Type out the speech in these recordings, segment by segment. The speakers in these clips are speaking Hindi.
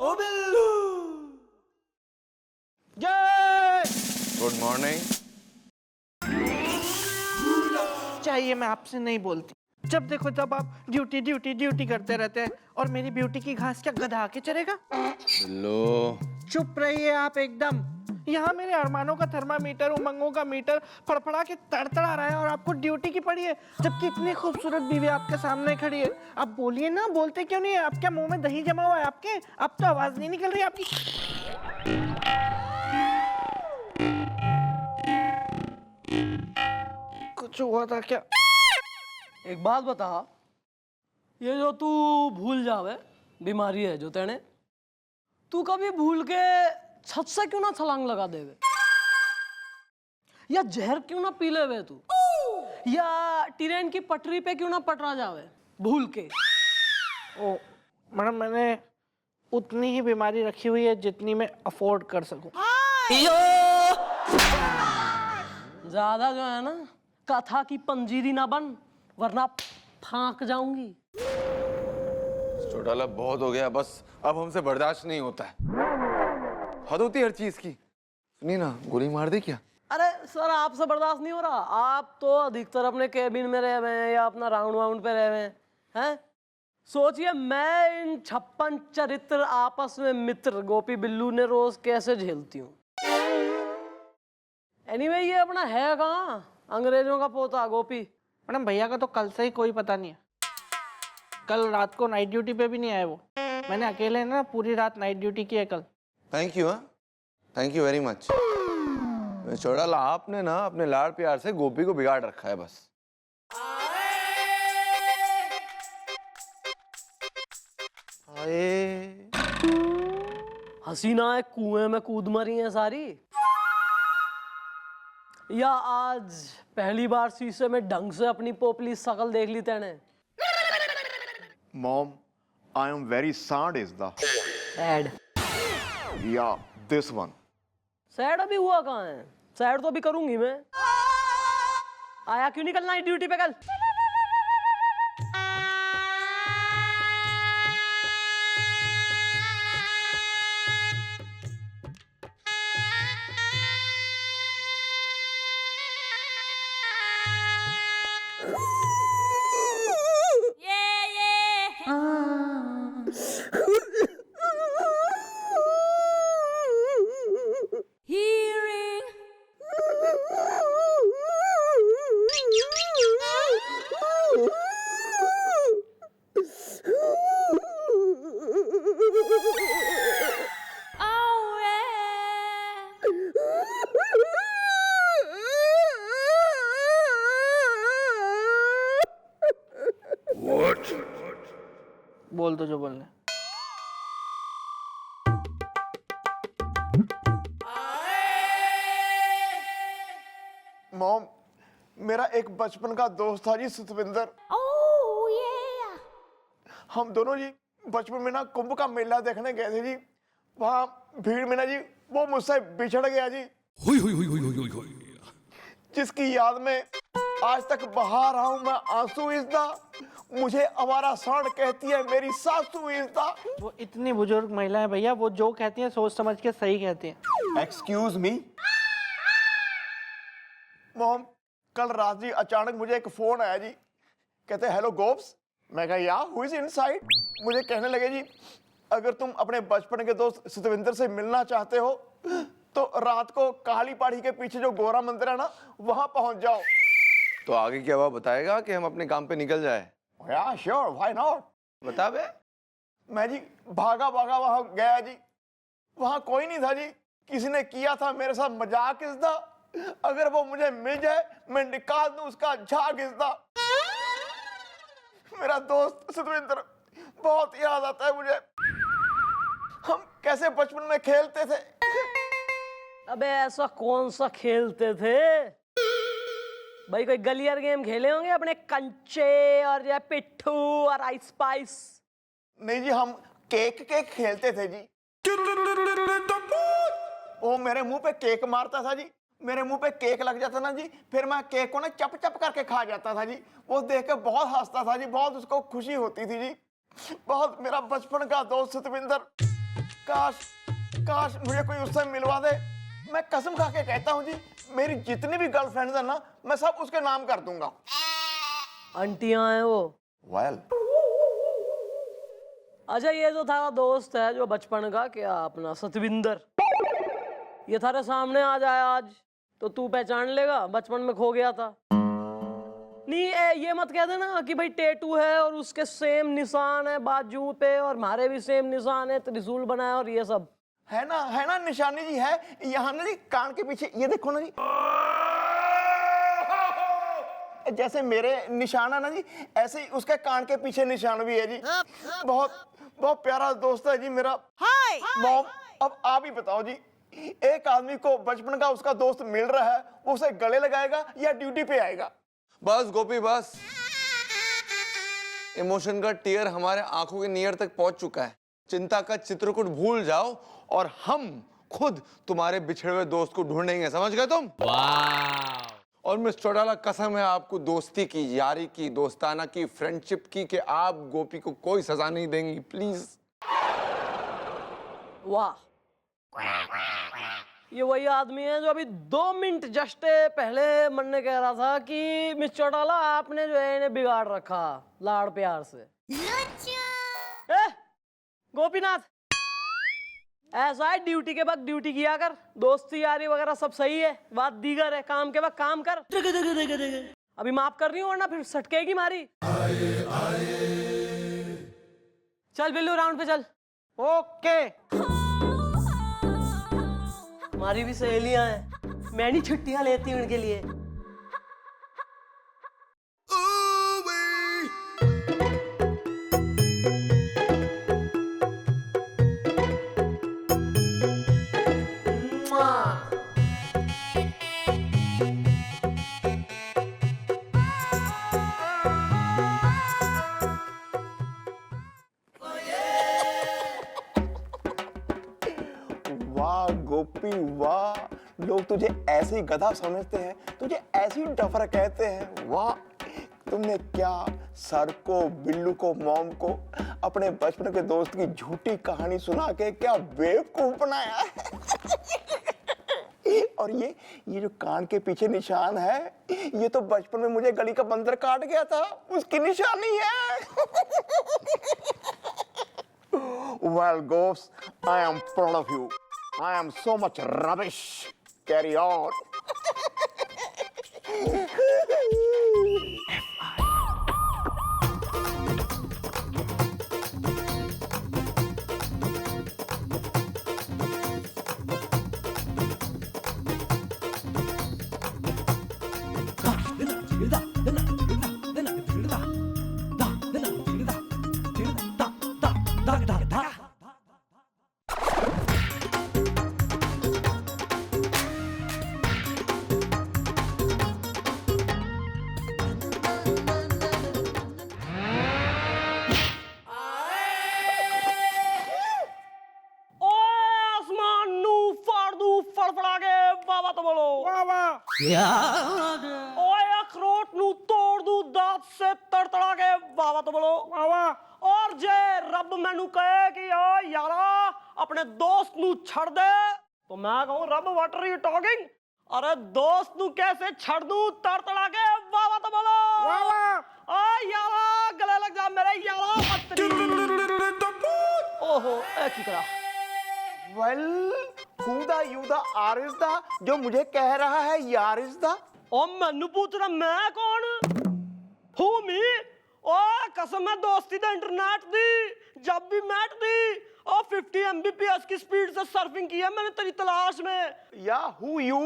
ओ बिल्लू। जय। Good morning. चाहिए मैं आपसे नहीं बोलती, जब देखो तब आप ड्यूटी ड्यूटी ड्यूटी करते रहते हैं, और मेरी ब्यूटी की घास क्या गधा के चलेगा? बिल्लू चुप रहिए आप एकदम। यहाँ मेरे अरमानों का थर्मामीटर, उमंगों का मीटर फड़फड़ा के तड़तड़ा रहा है, और आपको ड्यूटी की पड़ी है, जबकि इतनी खूबसूरत बीवी आपके सामने खड़ी है। आप बोलिए ना, बोलते क्यों नहीं है? आप क्या मुंह में दही जमा हुआ है आपके? अब तो आवाज नहीं निकल रही आपकी। कुछ हुआ था क्या? एक बात बता, ये जो तू भूल जावे बीमारी है जो तेने, तू कभी भूल के छत से क्यों ना छलांग लगा देवे, या जहर क्यों ना पी लेवे तू, या ट्रेन की पटरी पे क्यों ना पटरा जावे भूल के। ओ मैडम, मैंने उतनी ही बीमारी रखी हुई है जितनी मैं अफोर्ड कर सकूं। ज्यादा जो है ना कथा की पंजीरी ना बन, वरना फांक जाऊंगी। चौटाला बहुत हो गया, बस अब हमसे बर्दाश्त नहीं होता है। हद होती है हर चीज की। सुनिए ना, गोली मार दे क्या? अरे सर, आपसे बर्दाश्त नहीं हो रहा। आप तो अधिकतर अपने केबिन में रहे हुए हैं या अपना राउंड वाउंड पे रहे हुए हैं। सोचिए मैं इन 56 चरित्र आपस में मित्र गोपी बिल्लू ने रोज कैसे झेलती हूँ। एनीवे ये अपना है कहाँ, अंग्रेजों का पोता गोपी। मैडम भैया का तो कल से ही कोई पता नहीं है। कल रात को नाइट ड्यूटी पे भी नहीं आए वो। मैंने अकेले ना पूरी रात नाइट ड्यूटी की है कल। Thank you. हाँ, thank you very much. Chautala आपने ना अपने लाड़ प्यार से गोपी को बिगाड़ रखा है बस। हसीना एक कुएं में कूद मरी है सारी, या आज पहली बार शीशे में ढंग से अपनी पोपली शकल देख ली तेने? Mom, I am very sad is the sad. yeah this one. Sad अभी हुआ कहाँ है? सैड तो अभी करूंगी मैं। आया क्यों निकलना है ड्यूटी पे कल? बोल दो जो बोलने। Mom, मेरा एक बचपन का दोस्त था जी सतविंदर। हम दोनों जी बचपन में ना कुंभ का मेला देखने गए थे जी। वहाँ भीड़ में ना जी वो मुझसे बिछड़ गया जी। जिसकी याद में आज तक बहा रहा हूँ मैं आंसू इज़दा। मुझे आवारा सांड कहती है मेरी सासू इज़दा। वो इतनी बुजुर्ग महिला है भैया, वो जो कहती हैं सोच समझ के सही कहती हैं। एक्सक्यूज मी मॉम, कल रात जी अचानक मुझे एक फोन आया जी। कहते हेलो गोप्स। मैं कहा या हु इज इनसाइड। मुझे कहने लगे जी अगर तुम अपने बचपन के दोस्त सतविंदर से मिलना चाहते हो तो रात को काली पहाड़ी के पीछे जो गोरा मंदिर है ना वहां पहुंच जाओ। तो आगे क्या हुआ बताएगा कि हम अपने काम पे निकल जाए? या श्योर व्हाई नॉट। बता बे। मैं जी भागा भागा वहां गया जी। वहां कोई नहीं था जी। किसी ने किया था मेरे साथ मजाक इज़दा। अगर वो मुझे मिल जाए मैं निकाल दूं उसका झाग इज़दा। मेरा दोस्त सतविंदर बहुत याद आता है मुझे। हम कैसे बचपन में खेलते थे। अबे ऐसा कौन सा खेलते थे भाई? कोई गलियर गेम खेले होंगे अपने कंचे और या पिट्ठू और आइस स्पाइस। नहीं जी हम केक केक खेलते थे जी। वो मेरे मुंह पे केक मारता था जी। मेरे मुंह पे केक लग जाता ना जी, फिर मैं केक को ना चप चप करके खा जाता था जी। वो देख के बहुत हंसता था जी, बहुत उसको खुशी होती थी जी। बहुत मेरा बचपन का दोस्त सतविंदर। काश काश मुझे कोई उससे मिलवा दे। मैं कसम खा के कहता हूँ जी, मेरी जितनी भी गर्लफ्रेंड्स है ना, मैं सब उसके नाम कर दूंगा। आंटियां हैं वो। वेल अच्छा, ये जो था दोस्त है जो बचपन का, क्या अपना सतविंदर, ये थारे सामने आ जाए आज तो तू पहचान लेगा बचपन में खो गया था? नहीं, ये मत कह देना कि भाई टैटू है और उसके सेम निशान है बाजू पे और हमारे भी सेम निशान है, त्रिशूल बनाया और ये सब। है ना निशानी जी है यहाँ ना जी, कान के पीछे ये देखो ना जी, जैसे मेरे निशान है ना जी, ऐसे ही उसके कान के पीछे निशान भी है जी। बहुत बहुत प्यारा दोस्त है जी मेरा। मॉम, अब आप ही बताओ जी, एक आदमी को बचपन का उसका दोस्त मिल रहा है, वो उसे गले लगाएगा या ड्यूटी पे आएगा? बस गोपी बस, इमोशन का टीयर हमारे आंखों के नियर तक पहुंच चुका है। चिंता का चित्रकूट भूल जाओ और हम खुद तुम्हारे बिछड़े हुए दोस्त को ढूंढेंगे, समझ गए तुम? और मिस चौटाला, कसम है आपको दोस्ती की, यारी की, दोस्ताना की, फ्रेंडशिप की, कि आप गोपी को कोई सजा नहीं देंगी, प्लीज। वाह, ये वही आदमी है जो अभी 2 मिनट जस्ट पहले मन ने कह रहा था कि मिस चौटाला आपने जो है इन्हें बिगाड़ रखा लाड़ प्यार से। गोपीनाथ, ऐसा है, ड्यूटी के वक्त ड्यूटी किया कर, दोस्ती यारी वगैरह सब सही है, बात दीगर है, काम के वक्त काम कर। अभी माफ कर रही हूँ वरना फिर सटकेगी मारी। चल बिल्लू, राउंड पे चल। ओके। हमारी भी सहेलियां हैं, मैं नहीं छुट्टियां लेती हूं उनके लिए। वाह गोपी वाह, लोग तुझे ऐसे ही गधा समझते हैं, तुझे ऐसी डफर कहते हैं। वाह, तुमने क्या सर को, बिल्लू को, मॉम को अपने बचपन के दोस्त की झूठी कहानी सुना के क्या बेवकूफ बनाया। और ये जो कान के पीछे निशान है, ये तो बचपन में मुझे गली का बंदर काट गया था, उसकी निशानी है। Well, Ghost, I am proud of you. I am so much rubbish. Carry on. ओए अखरोट नू तोड़ दू दांत से तड़तड़ा के, वाह तो बोलो वाह। और जे रब मैनू कहे कि ओ यारा अपने दोस्त नू छड़ दे, तो मैं कहूं रब व्हाट आर यू टॉकिंग? अरे दोस्त नू कैसे छड़ दूं तड़तड़ा के, वाह तो बोलो वाह। ओ यारा गले लग जा मेरे यारा। ओहो की करा। Well, who the you the are is the, जो मुझे कह रहा है यार is the? ओ मैनू पूछ रहा मैं कौन? हू मी? ओ कसम है दोस्ती दा इंटरनेट दी, जब भी मैट दी और 50 Mbps की स्पीड से सर्फिंग की है मैंने तेरी तलाश में। या who you?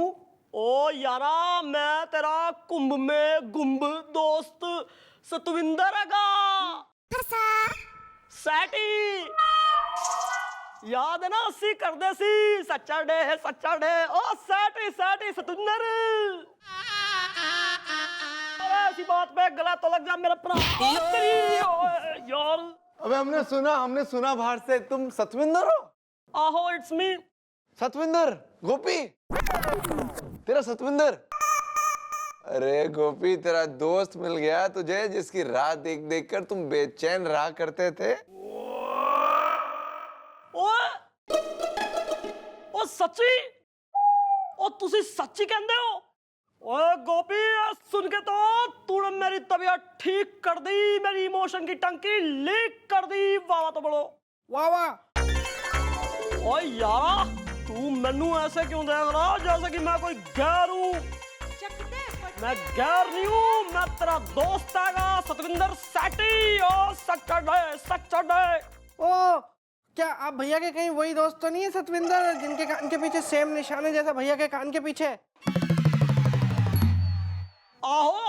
ओ यारा मैं तेरा कुंभ में गुम्ब दोस्त सतविंदर हैगा। सैटी याद है ना, अस्सी कर दे सी, सच्चा डे है सच्चा डे। ओ सैटी सैटी सतविंदर, अरे ऐसी बात पे गला तो लग जा मेरे भरा। यार अबे हमने सुना बाहर से तुम सतविंदर हो? आहो इट्स मी। सतविंदर, गोपी तेरा सतविंदर। अरे गोपी, तेरा दोस्त मिल गया तुझे जिसकी राह देख देख कर तुम बेचैन रहा करते थे। ओए ओ सच्ची ओ तुसी सच्ची कहंदे हो ओए गोपी सुन के तो तूने मेरी तबीयत ठीक कर दी मेरी इमोशन की टंकी लीक कर दी वाह तो बोलो वाह वाह। ओए यारा तू मैनू ऐसे क्यों देख रहा जैसे कि मैं कोई गैर हूं मैं गैर नहीं हूं मैं तेरा दोस्त हैगा सतविंदर सैटी ओ सच्चा ओ क्या आप भैया के कहीं वही दोस्त तो नहीं है सतविंदर जिनके कान के पीछे सेम निशान है जैसा भैया के कान के पीछे? आहो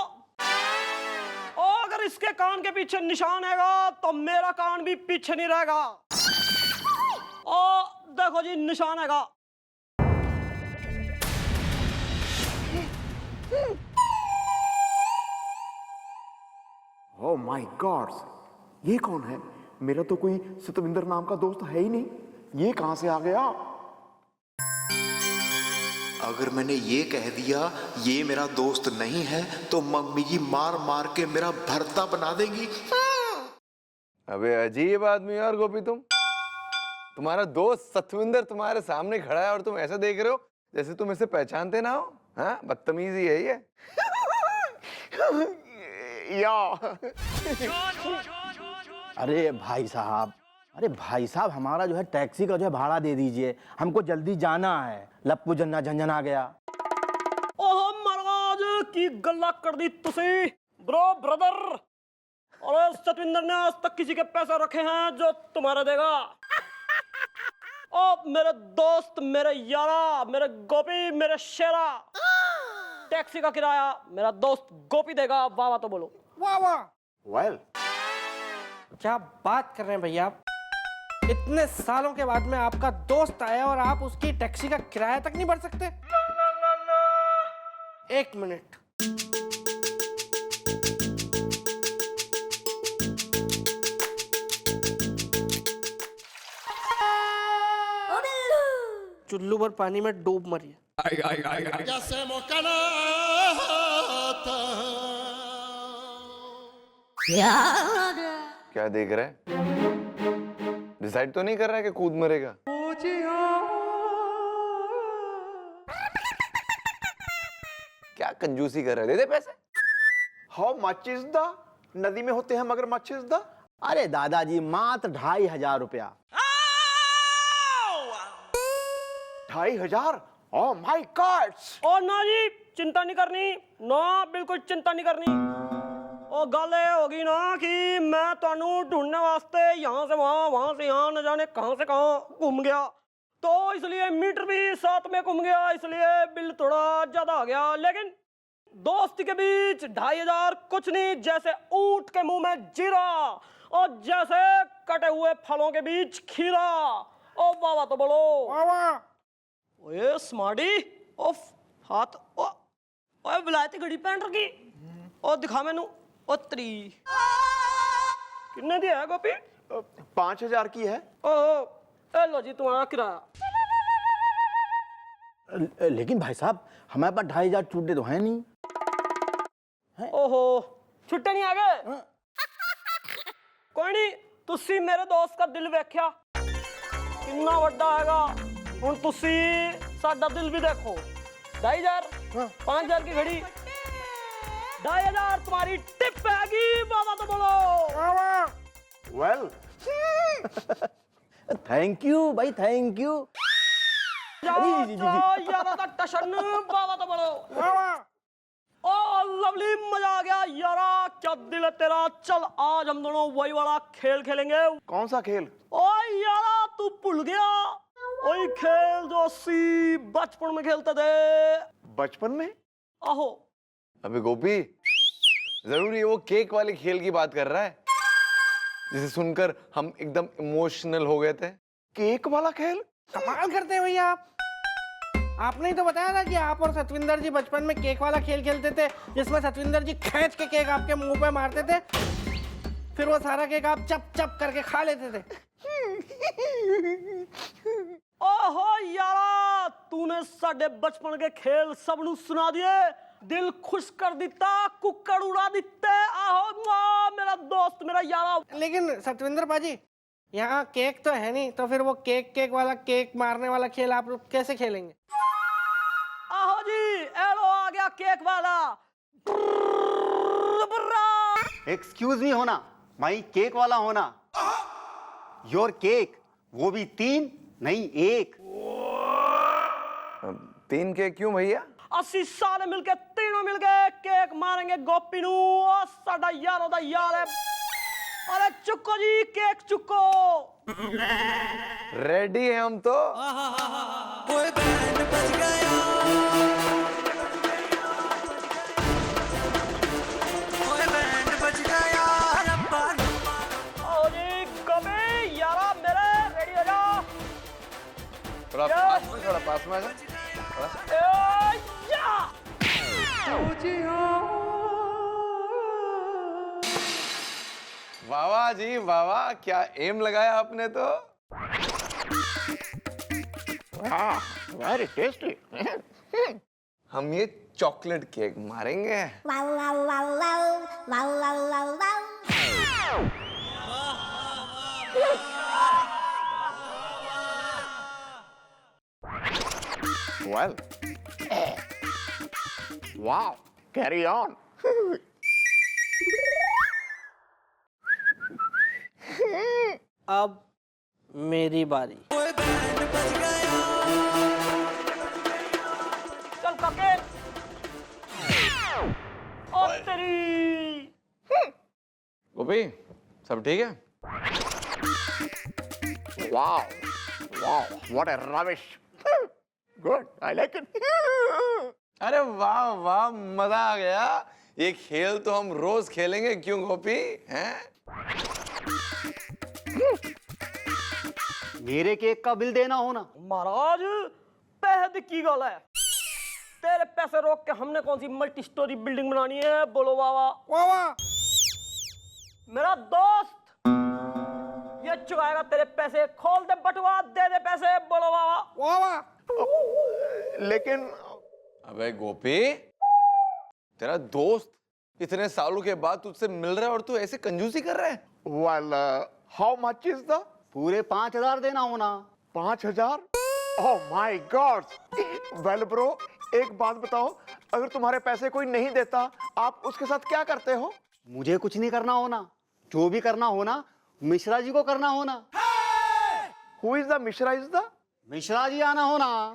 ओ अगर इसके कान के पीछे निशान हैगा तो मेरा कान भी पीछे नहीं रहेगा ओ देखो जी निशान हैगा ओह माय गॉड, ये कौन है? मेरा तो कोई सतविंदर नाम का दोस्त है ही नहीं, ये कहां से आ गया? अगर मैंने ये कह दिया ये मेरा दोस्त नहीं है तो मम्मी जी मार मार के मेरा भरता बना देंगी। अबे अजीब आदमी यार गोपी तुम्हारा दोस्त सतविंदर तुम्हारे सामने खड़ा है और तुम ऐसे देख रहे हो जैसे तुम इसे पहचानते ना हो। हाँ बदतमीजी है ये। या अरे भाई साहब हमारा जो है टैक्सी का जो है भाड़ा दे दीजिए, हमको जल्दी जाना है। लप्पू जन्ना झंझन आ गया। ओह महाराज की गल्ला कर दी तुसी ब्रो ब्रदर और सतविंदर ने आज तक किसी के पैसे रखे हैं जो तुम्हारे देगा। ओ मेरे दोस्त मेरे यारा मेरे गोपी मेरे शेरा टैक्सी का किराया मेरा दोस्त गोपी देगा वाह वाह तो बोलो वाह वाह। वेल क्या बात कर रहे हैं भैया आप? इतने सालों के बाद में आपका दोस्त आया और आप उसकी टैक्सी का किराया तक नहीं भर सकते? एक मिनट। चुल्लू भर पानी में डूब मरिए। क्या देख रहा है? डिसाइड तो नहीं कर रहा है कि कूद मरेगा? क्या कंजूसी कर रहा है? दे दे पैसे। How much is the? नदी में होते हैं मगर मच इज द? अरे दादाजी मात्र 2500 रुपया। 2500? Oh my God. ओ ना जी चिंता नहीं करनी ना बिल्कुल चिंता नहीं करनी। ओ गल होगी ना कि मैं तानू ढूंढने वास्ते यहाँ से वहां से यहाँ न जाने कहां से कहां घूम गया तो इसलिए मीटर भी साथ में घूम गया इसलिए बिल थोड़ा ज्यादा आ गया लेकिन दोस्ती के बीच 2500 कुछ नहीं जैसे ऊंट के मुंह में जीरा और जैसे कटे हुए फलों के बीच खीरा। ओ वाह वाह तो बोलो वाह वाह। ओए स्मार्टी ओफ हाथ ओए विलायती घड़ी पहन रखी ओ दिखा मैनू ओ त्री कितने दी है गोपी? 5000 की है। ओहो ए लो जी तुम्हारा किराया। लेकिन भाई साहब हमारे पास 2500 छूटे तो है नहीं। ओहो छुट्टे नहीं आ गए? कोई नहीं तुसी मेरे दोस्त का दिल वेख्या कितना वड्डा हैगा हुण तुसी साडा दिल भी देखो। 2500 5000 की घड़ी 2500 तुम्हारी टिप हैगी बाबा तो बोलो वाह वाह। वेल थैंक यू भाई थैंक यू। यारा का टशन बाबा तो बोलो वाह वाह। ओ लवली मजा आ गया यारा क्या दिल है तेरा। चल आज हम दोनों वही वाला खेल खेलेंगे। कौन सा खेल? ओ यारा तू भूल गया वही खेल जो सी बचपन में खेलते थे। बचपन में? आहो अबे गोपी जरूर ये वो केक वाले खेल की बात कर रहा है जिसे सुनकर हम एकदम इमोशनल हो गए थे। केक वाला खेल? कमाल करते हैं भैया आप। आपने ही तो बताया था कि आप और सतविंदर जी बचपन में केक वाला खेल खेलते थे जिसमें सतविंदर जी खींच के केक आपके मुंह पे मारते थे फिर वो सारा केक आप चप चप करके खा लेते थे। ओहो यारा तूने साडे बचपन के खेल सबनू सुना दिए दिल खुश कर दिता कुक्कड़ उड़ा दिते। आहो मेरा दोस्त मेरा यारा। लेकिन सतविंदर पाजी यहाँ केक तो है नहीं, तो फिर वो केक वाला केक मारने वाला खेल आप लोग कैसे खेलेंगे? आहो जी, एलो आ गया केक वाला। एक्सक्यूज मी होना, माई केक वाला होना। योर केक, वो भी 3 नहीं 1। 3 केक क्यों भैया? 80 साल मिलके तीनों मिल गए केक मारेंगे गोपी नू। साडा यारो दा यार है। अरे चुक्को जी, केक चुक्को। रेडी है हम तो। आओ जी गोपी यारा मेरे, रेडी हो जाओ। थोड़ा पास में, थोड़ा पास में आ जा। वाह वाह जी वाह वाह, क्या एम लगाया आपने तो। Very tasty. हम ये चॉकलेट केक मारेंगे। Wow, wow, wow, wow, wow, wow, wow, wow. Well, wow, carry on. अब मेरी बारी। चल काके। ओ तेरी। गोपी, सब ठीक है? Wow, wow, what a rubbish. Good, I like it. अरे वाह वाह, मजा आ गया। ये खेल तो हम रोज खेलेंगे, क्यों गोपी? हैं? मेरे केक का बिल देना होना। महाराज पहद की गल है, तेरे पैसे रोक के हमने कौन सी मल्टी स्टोरी बिल्डिंग बनानी है? बोलो वावा। वाह वाह। मेरा दोस्त ये चुकाएगा तेरे पैसे। खोल दे बटुआ, दे दे पैसे। बोलो वावा। वाह वाह। लेकिन अबे गोपी, तेरा दोस्त इतने सालों के बाद तुझसे मिल रहा है और तू ऐसे कंजूसी कर रहा है? well, how much is the? पूरे 5000 देना होना। 5000? Oh my God! Well bro, एक बात बताओ, अगर तुम्हारे पैसे कोई नहीं देता, आप उसके साथ क्या करते हो? मुझे कुछ नहीं करना होना, जो भी करना होना मिश्रा जी को करना होना। Who is the Mishra is the? Mishra ji आना होना।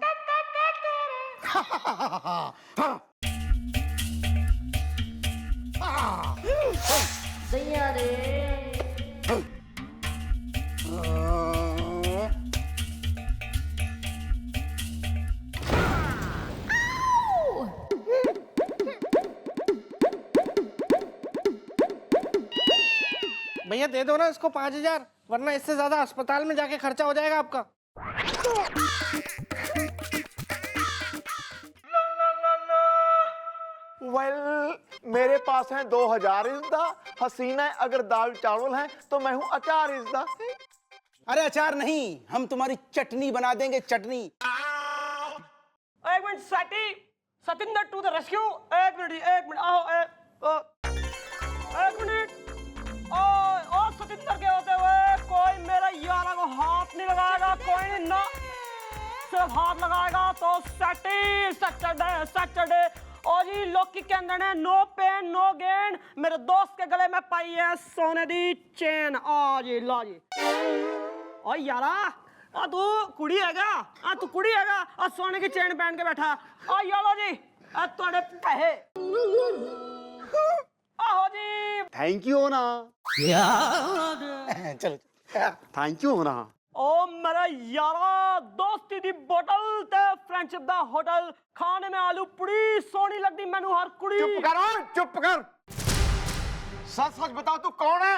भैया दे दो ना इसको 5000, वरना इससे ज्यादा अस्पताल में जाके खर्चा हो जाएगा आपका। Well, मेरे पास है 2000 इस दा। हसीना है, अगर दाल चावल है तो मैं हूँ अचार इस दा। अरे अचार नहीं, हम तुम्हारी चटनी बना देंगे, चटनी। एक मिनट सटी, सतिंदर टू द रेस्क्यू। एक मिनट आओ। एक मिनट। ओ सतिंदर के होते हुए कोई मेरा यारा को हाथ नहीं लगाएगा, कोई ना सिर्फ हाथ लगाएगा तो सैटरडे। और जी लोकी कहते हैं नो पेन नो गेन। मेरे दोस्त के गले में पाई है सोने दी चेन। आ जी ला जी। ओ यारा, आ तू कुड़ी हैगा? आ तू कुड़ी हैगा? आ सोने की चेन पहन के बैठा। आ यालो जी, आ तोड़े पैसे। आहो जी। थैंक यू होना। चलो थैंक यू होना। ओ मेरा यारा, दोस्ती दी बोतल ते फ्रेंडशिप दा होटल। खाने में आलू पूड़ी सोनी लगदी मैनू हर कुड़ी। चुप कर। सच सच बताओ तू कौन है?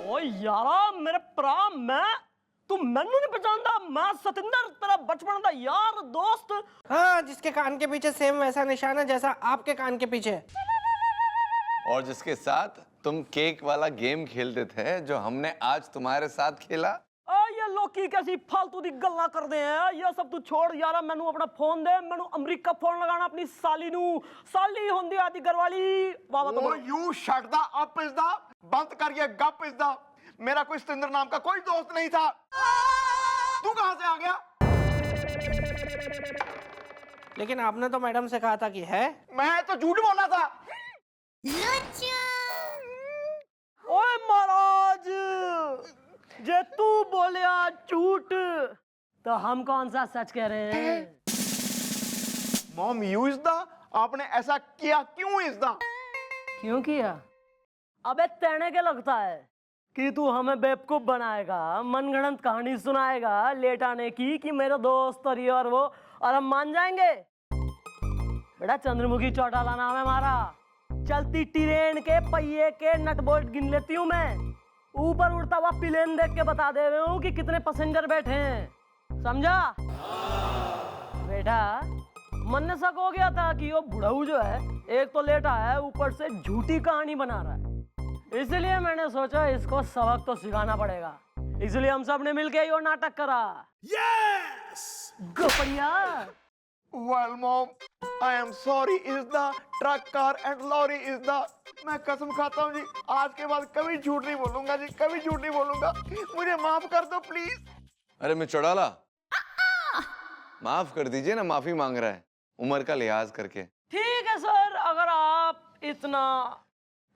ओ यारा मेरे भरा, तू मैनू नहीं पहचानदा? मैं सतिंदर, तेरा बचपन दा यार दोस्त। हाँ, जिसके कान के पीछे सेम वैसा निशान है जैसा आपके कान के पीछे। और जिसके साथ तुम केक वाला गेम खेलते थे, जो हमने आज तुम्हारे साथ खेला। ये लोकी कैसी फालतू दी गल्ला कर दे हैं। ये सब तू छोड़ यारा, मैनू अपना फोन दे। मैनू अमरीका फोन लगाना अपनी साली नू। साली होंदी आदि घरवाली। वावा तो Oh, you shut the up is the, बंद कर ये गप is the। मेरा कोई सतेंद्र नाम का कोई दोस्त नहीं था। तू कहां से आ गया? लेकिन आपने तो मैडम से कहा था कि है। मैं तो झूठ बोला था। ओए महाराज, जे तू बोलिया झूठ तो हम कौन सा सच कह रहे हैं? मॉम यू इज द, आपने ऐसा किया क्यों इज द? क्यों किया? अबे तेने क्या लगता है कि तू हमें बेवकूफ बनाएगा, मनगढ़ंत कहानी सुनाएगा लेट आने की कि मेरा दोस्त और ये और वो, और हम मान जाएंगे? बेटा चंद्रमुखी चौटाला नाम है हमारा। चलती ट्रेन के पहिए के नट बोल्ट गिन लेती हूँ मैं। ऊपर उड़ता हुआ प्लेन देख के बता दे रहे हूँ कि कितने पैसेंजर बैठे हैं, समझा? बेटा मन ने शक हो गया था कि वो बुढ़ऊ जो है एक तो लेटा है, ऊपर से झूठी कहानी बना रहा है। इसलिए मैंने सोचा इसको सबक तो सिखाना पड़ेगा। इसलिए हम सब ने मिलके ये नाटक करा। Yes गोपड़िया। Well, Mom, I am sorry. Is the truck, car and lorry is the. मैं कसम खाता हूँ जी, आज के बाद कभी झूठ नहीं बोलूंगा जी, कभी झूठ नहीं बोलूंगा। मुझे माफ कर दो प्लीज। अरे मिस्टर चौटाला, माफ कर दीजिए ना, माफी मांग रहा है उम्र का लिहाज करके। ठीक है सर, अगर आप इतना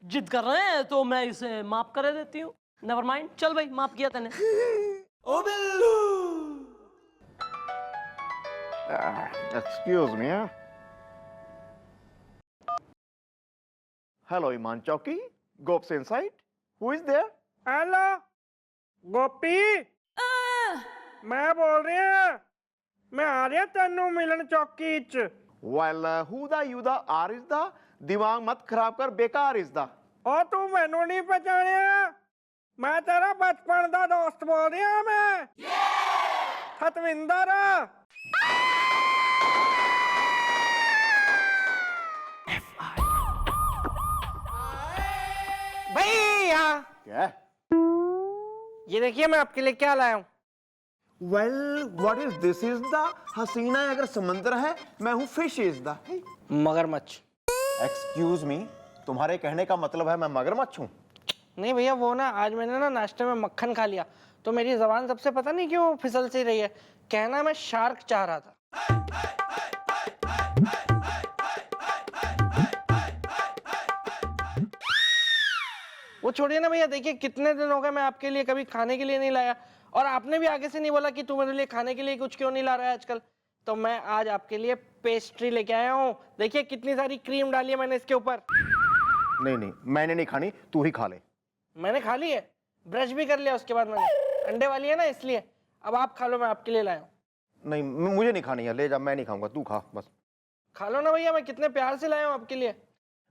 जिद कर रहे हैं तो मैं इसे माफ कर देती हूँ। नेवर माइंड, चल भाई माफ किया तूने। ओ Billu. Excuse me. Hello, Iman Chowki. Gops inside. Who is there? Hello Gopi, मैं बोल रही हूँ, मैं आ रही तेनू मिलन चौकी च। Well, who the you the are is the. दिमाग मत खराब कर, बेकार is the. ओ तू मैनू नहीं पहचानिया? मैं तेरा बचपन दा दोस्त बोल रही हूँ मैं। सतविंदर। भैया क्या? ये देखिए मैं आपके लिए क्या लाया हूँ। Well, what is this is the. हसीना अगर समंदर है, मैं हूँ fish is the. मगरमच्छ। एक्सक्यूज मी, तुम्हारे कहने का मतलब है मैं मगरमच्छ हूँ? नहीं भैया, वो ना आज मैंने ना नाश्ते में मक्खन खा लिया तो मेरी जबान सबसे पता नहीं क्यों फिसल सी रही है। कहना मैं शार्क चाह रहा था। वो छोड़िए ना भैया, देखिए कितने दिन हो गए मैं आपके लिए कभी खाने के लिए नहीं लाया, और आपने भी आगे से नहीं बोला कि तू मेरे लिए खाने के लिए कुछ क्यों नहीं ला रहा है आजकल। तो मैं आज आपके लिए पेस्ट्री लेके आया हूँ। देखिए कितनी सारी क्रीम डाली है मैंने इसके ऊपर। नहीं नहीं, मैंने नहीं खानी, तू ही खा ले। मैंने खा ली है, ब्रश भी कर लिया उसके बाद मैंने। अंडे वाली है ना इसलिए। अब आप खा लो, मैं आपके लिए लाया हूँ। नहीं, मुझे नहीं खानी है, ले जा, मैं नहीं खाऊंगा, तू खा बस। खा लो ना भैया, मैं कितने प्यार से लाया हूँ आपके लिए।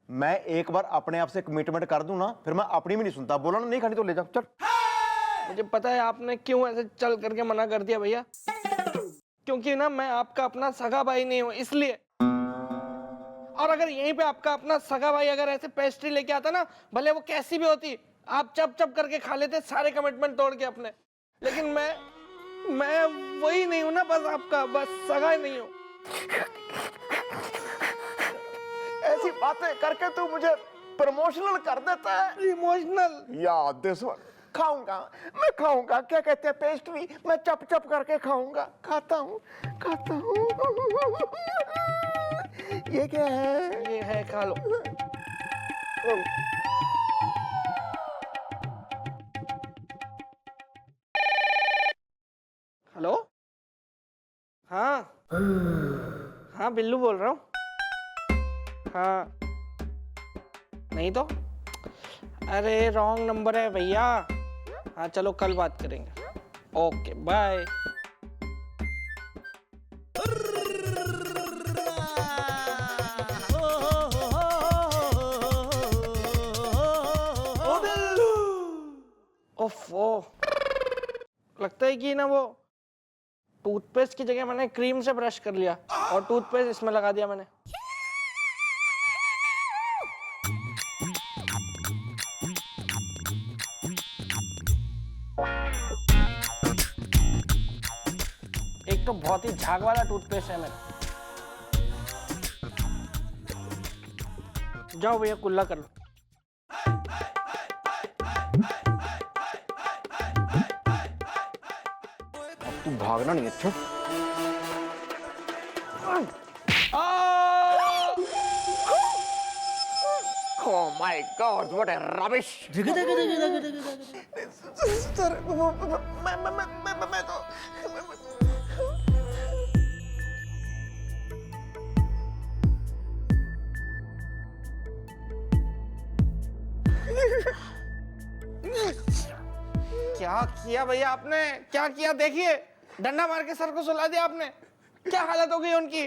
मैं एक बार अपने आप से कमिटमेंट कर दूं ना, फिर मैं अपनी भी नहीं सुनता। बोला ना नहीं खानी तो ले जा, चल। मुझे पता है आपने क्यों ऐसे चल करके मना कर दिया भैया, क्योंकि ना मैं आपका अपना सगा भाई नहीं हूँ इसलिए। और अगर यहीं पे आपका अपना सगा भाई अगर ऐसे पेस्ट्री लेके आता ना, भले वो कैसी भी होती, आप चप चप करके खा लेते सारे कमिटमेंट तोड़ के अपने। लेकिन मैं वही नहीं हूँ ना, बस आपका बस सगा ही नहीं हूँ। ऐसी बातें करके तू मुझे प्रमोशनल कर देता है। इमोशनल। या दिस वन खाऊंगा, मैं खाऊंगा। क्या कहते हैं पेस्ट्री, मैं चप चप करके खाऊंगा। खाता हूँ खाता हूँ। ये क्या है? ये है, खा लो। हेलो, हाँ हाँ बिल्लू बोल रहा हूँ। हाँ नहीं तो, अरे रॉन्ग नंबर है भैया। हाँ चलो कल बात करेंगे। Okay bye. ओफो, लगता है कि ना वो टूथपेस्ट की जगह मैंने क्रीम से ब्रश कर लिया और टूथपेस्ट इसमें लगा दिया मैंने। एक तो बहुत ही झाग वाला टूथपेस्ट है मेरा। जाओ भैया कुल्ला कर लो। तू भागना नहीं अच्छा। Oh my God, what a rubbish! Sir मैं तो क्या किया भैया आपने? क्या किया? देखिए, डंडा मार के सर को सुला दिया आपने। क्या हालत हो गई उनकी?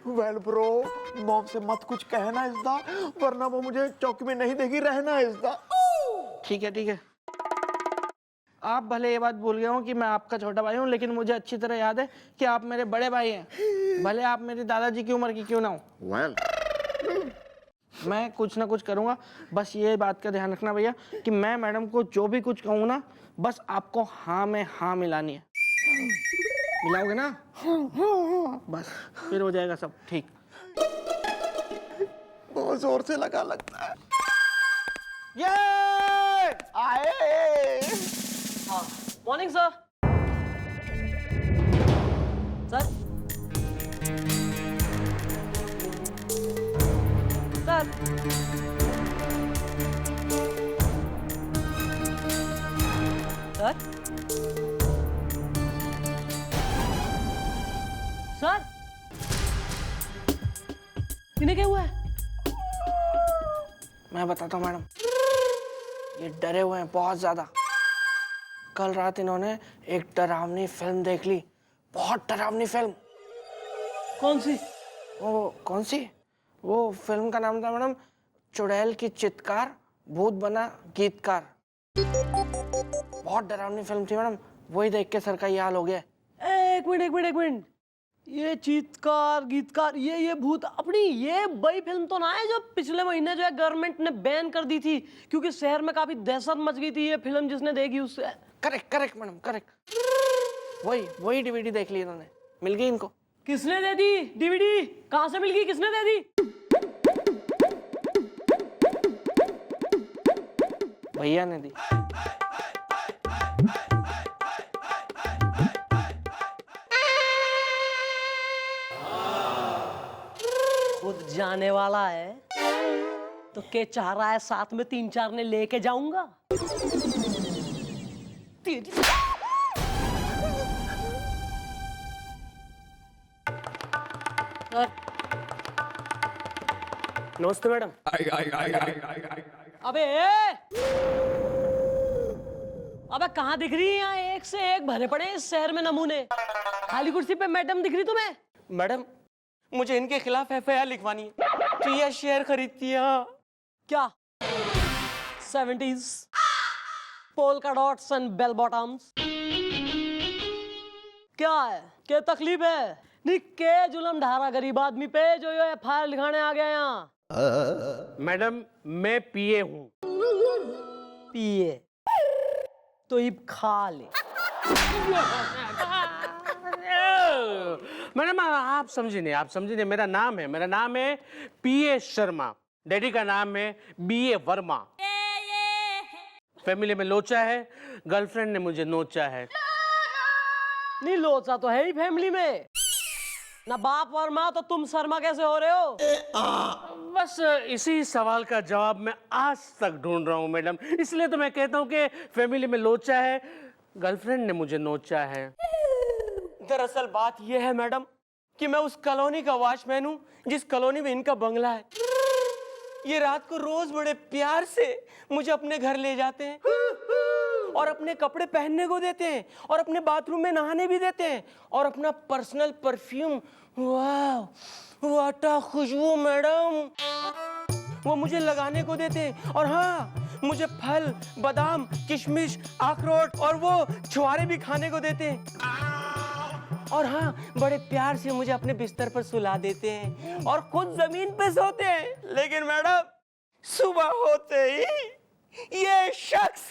वेल ब्रो, मॉम से मत कुछ कहना इसदा, वरना वो मुझे चौकी में नहीं देगी रहना इसदा। ठीक है ठीक है। आप भले ये बात भूल गए हो कि मैं आपका छोटा भाई हूँ, लेकिन मुझे अच्छी तरह याद है कि आप मेरे बड़े भाई हैं। भले आप मेरे दादाजी की उम्र की क्यों ना हो। वेल मैं कुछ ना कुछ करूँगा, बस ये बात का ध्यान रखना भैया कि मैं मैडम को जो भी कुछ कहूँ ना, बस आपको हाँ में हाँ मिलानी है। मिलाओगे ना? बस फिर हो जाएगा सब ठीक। बहुत जोर से लगा लगता है। ये आए morning sir. Sir sir sir sir इन्हें क्या हुआ है? मैं बताता हूँ मैडम, ये डरे हुए हैं बहुत ज्यादा। कल रात इन्होंने एक डरावनी फिल्म देख ली, बहुत डरावनी फिल्म। कौन सी? वो कौन सी? वो फिल्म का नाम था मैडम चुड़ैल की चित्कार भूत बना गीतकार। बहुत डरावनी फिल्म थी मैडम, वही देख के सर का ये हाल हो गया। एक मिनट, ये चीतकार गीतकार, ये भूत अपनी ये वही फिल्म तो ना है जो पिछले महीने जो है गवर्नमेंट ने बैन कर दी थी, क्योंकि शहर में काफी दहशत मच गई थी। ये फिल्म जिसने देखी उससे करेक्ट मैडम, करेक्ट। वही डीवीडी देख ली इन्होंने, मिल गई इनको। किसने दे दी डीवीडी? कहां से मिल गई? किसने दे दी? भैया ने दी। खुद जाने वाला है तो के चाह रहा है साथ में 3-4 ने लेके जाऊंगा। नमस्ते मैडम। अबे कहाँ दिख रही है? यहाँ एक से एक भरे पड़े इस शहर में नमूने। खाली कुर्सी पे मैडम दिख रही तुम्हें? मैडम मुझे इनके खिलाफ एफआईआर लिखवानी है, तो यह शेयर खरीदती है। क्या 70s polka dots and bell bottoms? क्या है? क्या तकलीफ है? नहीं के जुलम ढारा गरीब आदमी पे जो ये एफआईआर लिखाने आ गया यहाँ। मैडम मैं पीए हूँ। पिए तो इब खा ले। मैडम आप समझे नहीं, मेरा नाम है पीए शर्मा। डैडी का नाम है बीए वर्मा। फैमिली में लोचा है, गर्लफ्रेंड ने मुझे नोचा है। नहीं लोचा तो है ही फैमिली में ना। बाप वर्मा तो तुम शर्मा कैसे हो रहे हो? बस इसी सवाल का जवाब मैं आज तक ढूंढ रहा हूँ मैडम, इसलिए तो मैं कहता हूँ कि फैमिली में लोचा है, गर्लफ्रेंड ने मुझे नोचा है। दरअसल बात यह है मैडम कि मैं उस कॉलोनी का वॉचमैन हूँ जिस कॉलोनी में इनका बंगला है। ये रात को रोज बड़े प्यार से मुझे अपने घर ले जाते हैं और अपने कपड़े पहनने को देते हैं और अपने बाथरूम में नहाने भी देते हैं और अपना पर्सनल परफ्यूम, वाह व्हाट अ खुशबू मैडम, वो मुझे लगाने को देते हैं। और हाँ, मुझे फल, बादाम, किशमिश, अखरोट और वो छुआरे भी खाने को देते हैं। और हाँ, बड़े प्यार से मुझे अपने बिस्तर पर सुला देते हैं और खुद जमीन पे सोते हैं। लेकिन मैडम सुबह होते ही ये शख्स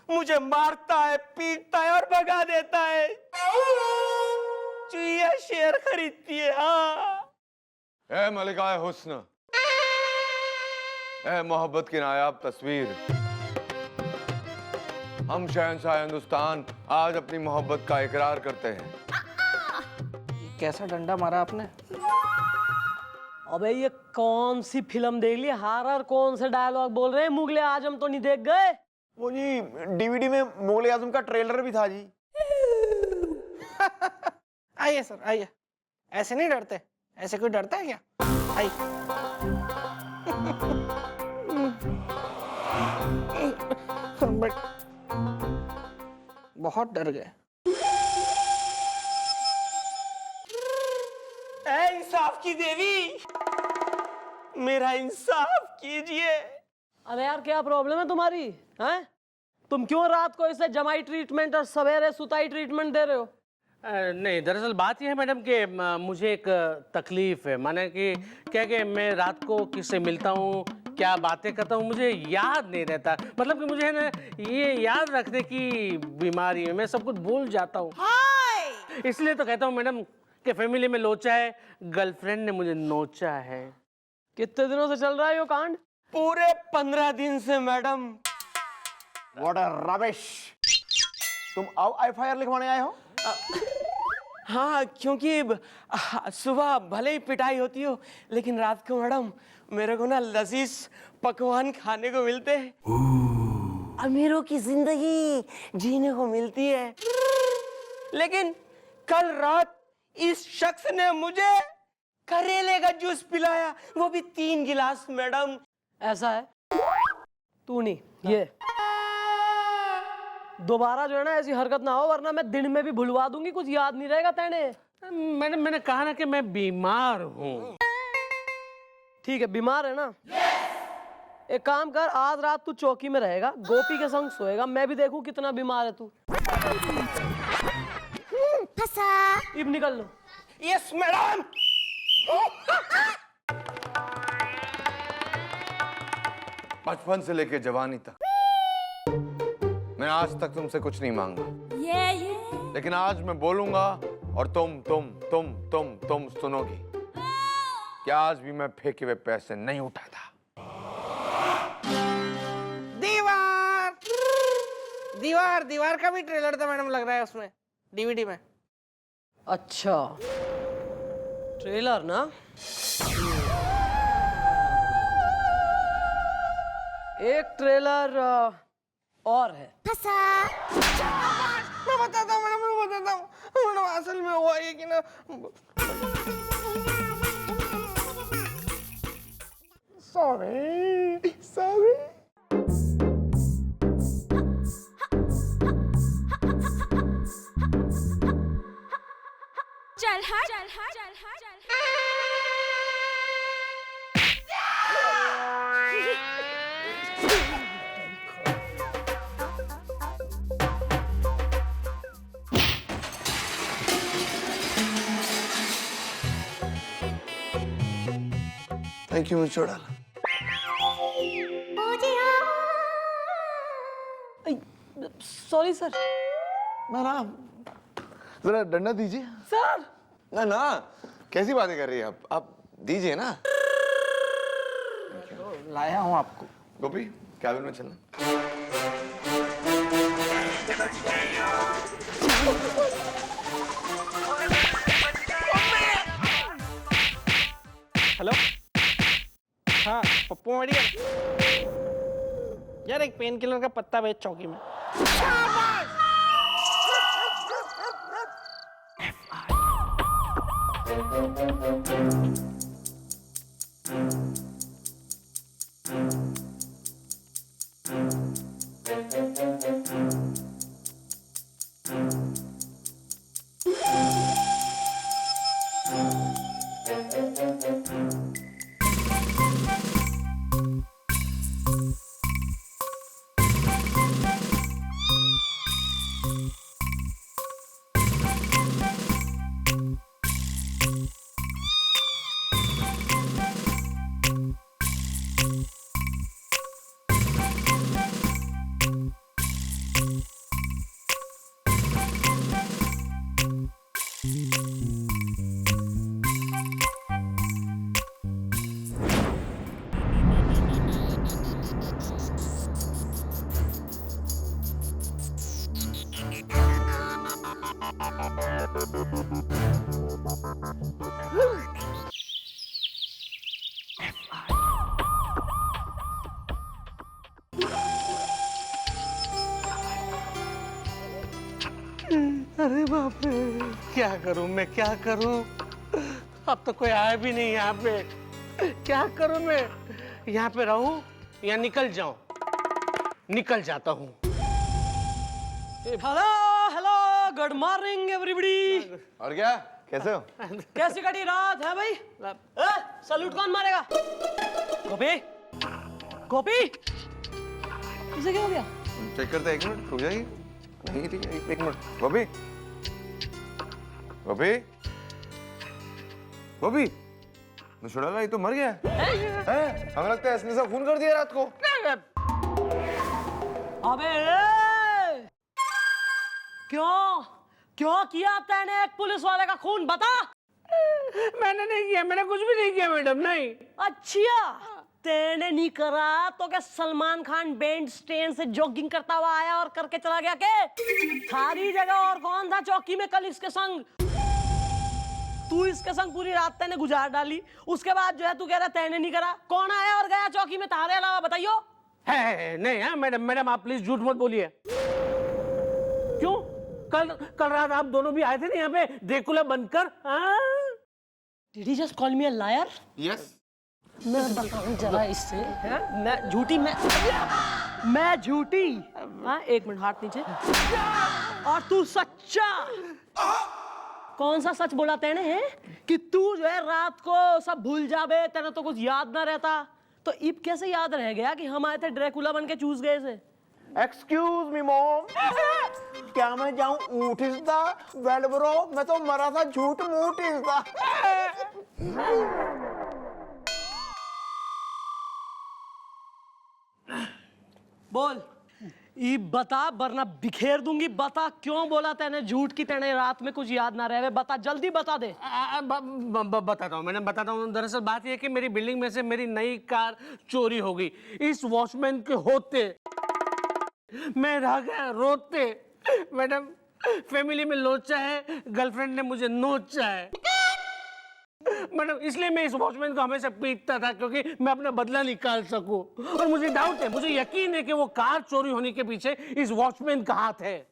मुझे मारता है, पीटता है और भगा देता है। चुईया शेयर खरीदती है। हाँ ए मलिका हुस्न, ए मोहब्बत की नायाब तस्वीर, हम शहंशाह हिंदुस्तान आज अपनी मोहब्बत का इकरार करते हैं। कैसा डंडा मारा आपने? अबे ये कौन सी फिल्म देख ली? हॉरर कौन से डायलॉग बोल रहे हैं? मुगले आजम तो नहीं देख गए? वो जी डीवीडी में मुगले आजम का ट्रेलर भी था जी। आइए सर आइए, ऐसे नहीं डरते, ऐसे कोई डरता है क्या? आइए। बहुत डर गए। ऐ इंसाफ की देवी, मेरा इंसाफ कीजिए। अरे यार क्या प्रॉब्लम है तुम्हारी? हैं? तुम क्यों रात को इसे जमाई ट्रीटमेंट और सवेरे सुताई ट्रीटमेंट दे रहे हो? नहीं, दरअसल बात यह है मैडम कि मुझे एक तकलीफ है। माने कि क्या कि मैं रात को किससे मिलता हूँ, क्या बातें करता हूँ, मुझे याद नहीं रहता। मतलब कि मुझे है ना ये याद रखने की बीमारी है, मैं सब कुछ भूल जाता हूँ। इसलिए तो कहता हूँ मैडम कि फैमिली में लोचा है, गर्लफ्रेंड ने मुझे नोचा है। कितने दिनों से चल रहा है ये कांड? पूरे 15 दिन से मैडम। What a rubbish. तुम अब एफआईआर लिखवाने आए हो? हाँ, क्योंकि सुबह भले ही पिटाई होती हो, लेकिन रात को मैडम मेरे को ना लजीज पकवान खाने को मिलते हैं, अमीरों की जिंदगी जीने को मिलती है। लेकिन कल रात इस शख्स ने मुझे करेले का जूस पिलाया, वो भी 3 गिलास मैडम। ऐसा है? तू नहीं, ये दोबारा जो है ना ऐसी हरकत ना हो, वरना मैं दिन में भी भुलवा दूंगी, कुछ याद नहीं रहेगा तेने। मैडम मैंने कहा ना कि मैं बीमार हूँ। ठीक है, बीमार है ना? एक काम कर, आज रात तू चौकी में रहेगा, गोपी के संग सोएगा, मैं भी देखूं कितना बीमार है तू। इब निकल लो। Yes madam. बचपन से लेकर जवानी तक मैंने आज तक तुमसे कुछ नहीं मांगा, लेकिन आज मैं बोलूंगा और तुम सुनोगी कि आज भी मैं फेंके हुए पैसे नहीं उठाता। दीवार दीवार दीवार का भी ट्रेलर था मैडम, लग रहा है उसमें डीवीडी में। अच्छा, ट्रेलर ना? एक ट्रेलर और है। मैं बताता हूँ मैडम, मैं बताता हूँ मैडम, असल में हुआ ये कि ना, सॉरी सॉरी। चल हट चल हट चल हट चल हट। थैंक यू मिस्टर डाला। Sorry sir. ना जरा डंडा दीजिए सर। ना ना, कैसी बातें कर रही है आप दीजिए ना। लाया हूँ आपको। गोपी कैबिन में चलना। हेलो, हाँ पप्पू मड़िया यार, एक पेन किलर का पत्ता बेच चौकी में। अरे बाप रे, क्या करूं मैं, क्या करूं? अब तो कोई आया भी नहीं यहाँ पे। क्या करूं मैं? यहाँ पे रहूं या निकल जाऊं? निकल जाता हूं। Hello hello, good morning everybody. और क्या, कैसे हो? कैसी कटी रात है भाई? सलूट कौन मारेगा? गोपी, गोपी, इसे क्या हो गया? चेक करते हैं, 1 मिनट रुक जाइए। नहीं ठीक है, 1 मिनट। गोपी, गोपी, गोपी, छोड़ा ये तो मर गया है? हमें लगता है इसने सब खून कर दिया रात को। अबे क्यों क्यों किया तैने एक पुलिस वाले का खून, बता। मैंने नहीं किया, मैंने कुछ भी नहीं किया मैडम, नहीं। अच्छा, तेने नहीं करा तो क्या सलमान खान बैंड स्टैंड से जॉगिंग करता हुआ आया और करके चला गया के? थारी जगह और कौन था चौकी में कल इसके संग? तू इसके संग पूरी रात तेने गुजार डाली, उसके बाद जो है तू कह रहा तैने नहीं करा। कौन आया और गया चौकी में तारे अलावा, बताइयो? है नहीं है मैडम, मैडम आप प्लीज झूठ मत बोलिए। क्यों? कल रात आप दोनों भी आए थे ना यहाँ पे ड्रैकुला बनकर। Did he just call me a liar? Yes. मैं बताऊं जरा इससे, मैं झूठी, मैं झूठी। हाँ, 1 मिनट, हाथ नीचे। और तू सच्चा। कौन सा सच बोला तेने है कि तू जो है रात को सब भूल जाबे, तेने तो कुछ याद ना रहता? तो इब कैसे याद रह गया कि हम आए थे ड्रैकुला बन के चूस गए से? एक्सक्यूज मी मॉम, क्या मैं जाऊं ऊँट इज़दा? वेल ब्रो, मैं तो मरा था झूठ मूठ इज़दा। बोल, ई बता वरना बिखेर दूंगी। बता क्यों बोला तेने झूठ की तेने रात में कुछ याद ना रहे? बता, जल्दी बता दे। बताता हूँ मैडम, बताता हूँ। दरअसल बात यह है कि मेरी बिल्डिंग में से मेरी नई कार चोरी हो गई। इस वॉचमैन के होते मैं रह गया रोते। मैडम, फैमिली में लोचा है, गर्लफ्रेंड ने मुझे नोचा है। मैडम, इसलिए मैं इस वॉचमैन को हमेशा पीटता था, क्योंकि मैं अपना बदला निकाल सकूं। और मुझे डाउट है, मुझे यकीन है कि वो कार चोरी होने के पीछे इस वॉचमैन का हाथ है।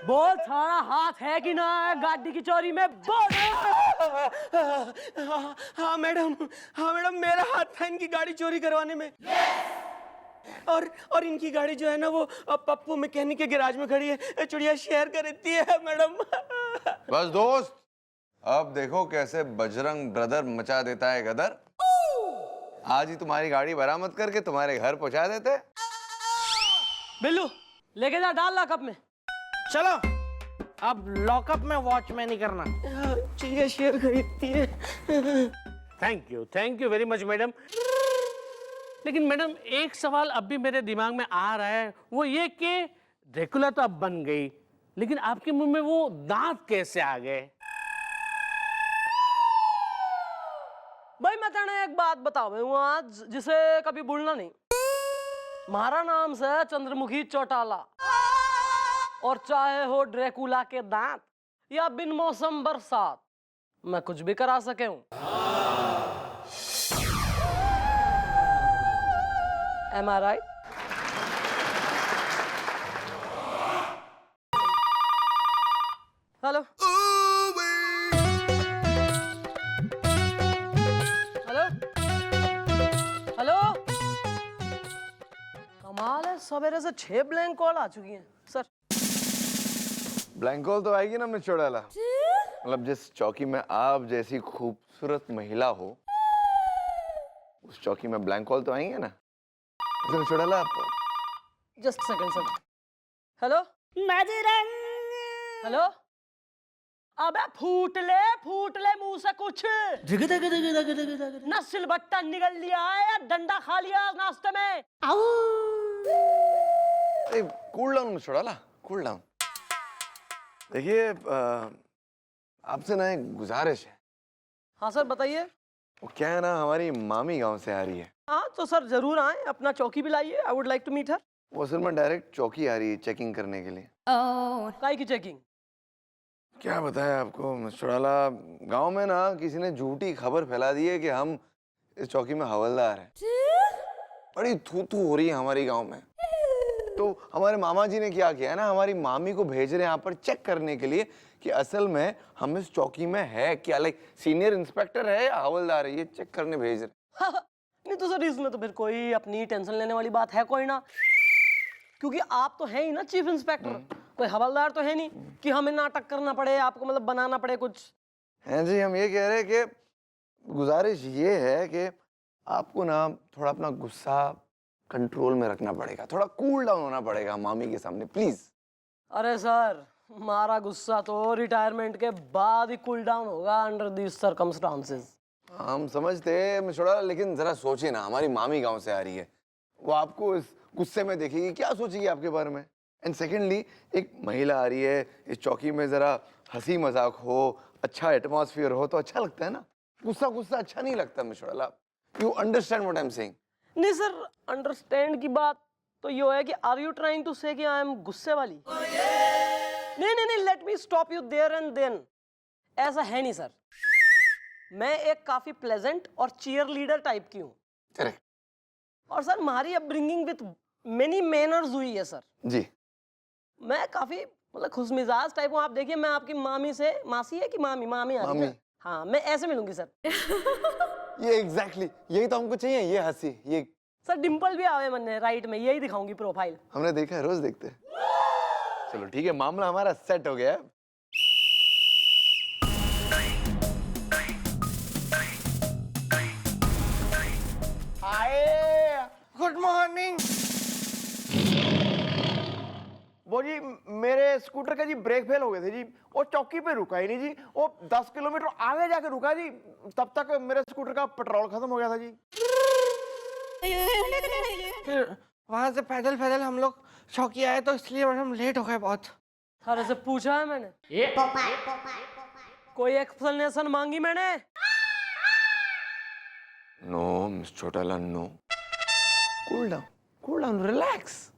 बोल, थारा हाथ है कि ना है गाड़ी की चोरी में? बोल। हाँ मैडम, मेरा हाथ था इनकी गाड़ी चोरी करवाने में। और इनकी गाड़ी जो है ना वो पप्पू मैकेनिक के गैराज में खड़ी है, चिड़िया शहर का रहती है मैडम। बस दोस्त, अब देखो कैसे बजरंग ब्रदर मचा देता है गदर। आज ही तुम्हारी गाड़ी बरामद करके तुम्हारे घर पहुंचा देते। बिल्लू, लेके जा, डाल लॉकअप में। चलो, अब लॉकअप में वॉचमैन ही करना। चिड़िया शेयर खरीदती है। Thank you very much madam. लेकिन मैडम, एक सवाल अब भी मेरे दिमाग में आ रहा है, वो ये कि ड्रैकुला तो अब बन गई, लेकिन आपके मुंह में वो दांत कैसे आ गए? भाई मैं तेने एक बात बताऊं आज, जिसे कभी भूलना नहीं। हमारा नाम से चंद्रमुखी चौटाला, और चाहे हो ड्रैकुला के दांत या बिन मौसम बरसात, मैं कुछ भी करा सके हूं। Am I right? Hello hello hello, कमाल है, सवेरे से 6 ब्लैंक कॉल आ चुकी हैं सर। ब्लैंक कॉल तो आएगी ना मिस चौड़ाला। मतलब जिस चौकी में आप जैसी खूबसूरत महिला हो, उस चौकी में ब्लैंक कॉल तो आएंगे ना। Miss Chautala, just second sir. Hello Bajrang, hello, अबे फूट ले मुंह से कुछ। ना सिलबट्टा निगल लिया है या डंडा खा लिया नाश्ते में। Cool down mister Chautala, cool down. देखिए आपसे ना एक गुजारिश है। हाँ सर बताइए। वो क्या है ना, हमारी मामी गांव से आ रही है। हाँ तो सर जरूर आए, अपना चौकी भी लाइए। I would like to meet her. वो असल में डायरेक्ट चौकी आ रही है चेकिंग करने के लिए। काई की चेकिंग? क्या बताया आपको मिस्टर चौटाला, गांव में ना किसी ने झूठी खबर फैला दी है कि हम इस चौकी में हवलदार हैं। बड़ी थू हो रही है हमारी गांव में। तो हमारे मामा जी ने क्या किया है ना, हमारी मामी को भेज रहे हैं यहाँ पर चेक करने के लिए कि असल में हम इस चौकी में है क्या, लाइक सीनियर इंस्पेक्टर है या हवलदार है, ये चेक करने भेज रहे। नहीं तो सर इसमें तो फिर कोई अपनी टेंशन लेने वाली बात है कोई ना, क्योंकि आप तो हैं ही ना चीफ इंस्पेक्टर। कोई हवलदार तो है नहीं कि हमें नाटक करना पड़े, आपको मतलब बनाना पड़े कुछ। हैं जी, हम ये कह रहे हैं कि गुजारिश ये है कि आपको ना थोड़ा अपना गुस्सा कंट्रोल में रखना पड़ेगा, थोड़ा कूल डाउन होना पड़ेगा मामी के सामने, प्लीज। अरे सर हमारा गुस्सा तो रिटायरमेंट के बाद ही कूल डाउन होगा अंडर दीस सर्कमस्टांसेस। हम समझते हैं मिस्टर चौटाला, लेकिन जरा सोचिए ना, हमारी मामी गांव से आ रही है, वो आपको इस गुस्से में देखेगी, क्या सोचेगी आपके बारे में। एंड सेकेंडली एक महिला आ रही है, इस चौकी में जरा हंसी मजाक हो, अच्छा एटमॉस्फेयर हो तो अच्छा लगता है ना। गुस्सा गुस्सा अच्छा नहीं लगता mister Chautala. You understand what I am saying? नहीं सर, अंडरस्टैंड की बात तो ये है कि आर यू ट्राइंग टू से कि आई एम गुस्से वाली? नहीं, let me stop you there and then. ऐसा है नहीं सर, मैं एक काफी प्लेजेंट और चीयर लीडर टाइप की हूँ। करेक्ट। और सर हमारी अपब्रिंगिंग विद मेनी मैनर्स हुई है सर। जी। मैं काफी मतलब खुशमिजाज टाइप हूँ। आप देखिए मैं आपकी मामी से, मासी है कि मामी आ रही है? मामी। हाँ मैं ऐसे मिलूंगी सर। ये एग्जैक्टली यही तो हमको चाहिए, ये हंसी, ये सर डिम्पल भी आवे मन ने राइट में, यही दिखाऊंगी प्रोफाइल। हमने देखा है, रोज देखते हैं। चलो ठीक है, मामला हमारा सेट हो गया है। हाय, गुड मॉर्निंग। वो जी मेरे स्कूटर का जी ब्रेक फेल हो गए थे जी, वो चौकी पे रुका ही नहीं जी, वो 10 किलोमीटर आगे जाके रुका जी, तब तक मेरे स्कूटर का पेट्रोल खत्म हो गया था जी। फिर वहां से पैदल पैदल हम लोग चौकी आए तो इसलिए हम लेट हो गए बहुत। सर ऐसे पूछा है मैंने? कोई एक्सप्लेनेशन मांगी मैंने? No mister Chautala, no. Cool down, relax.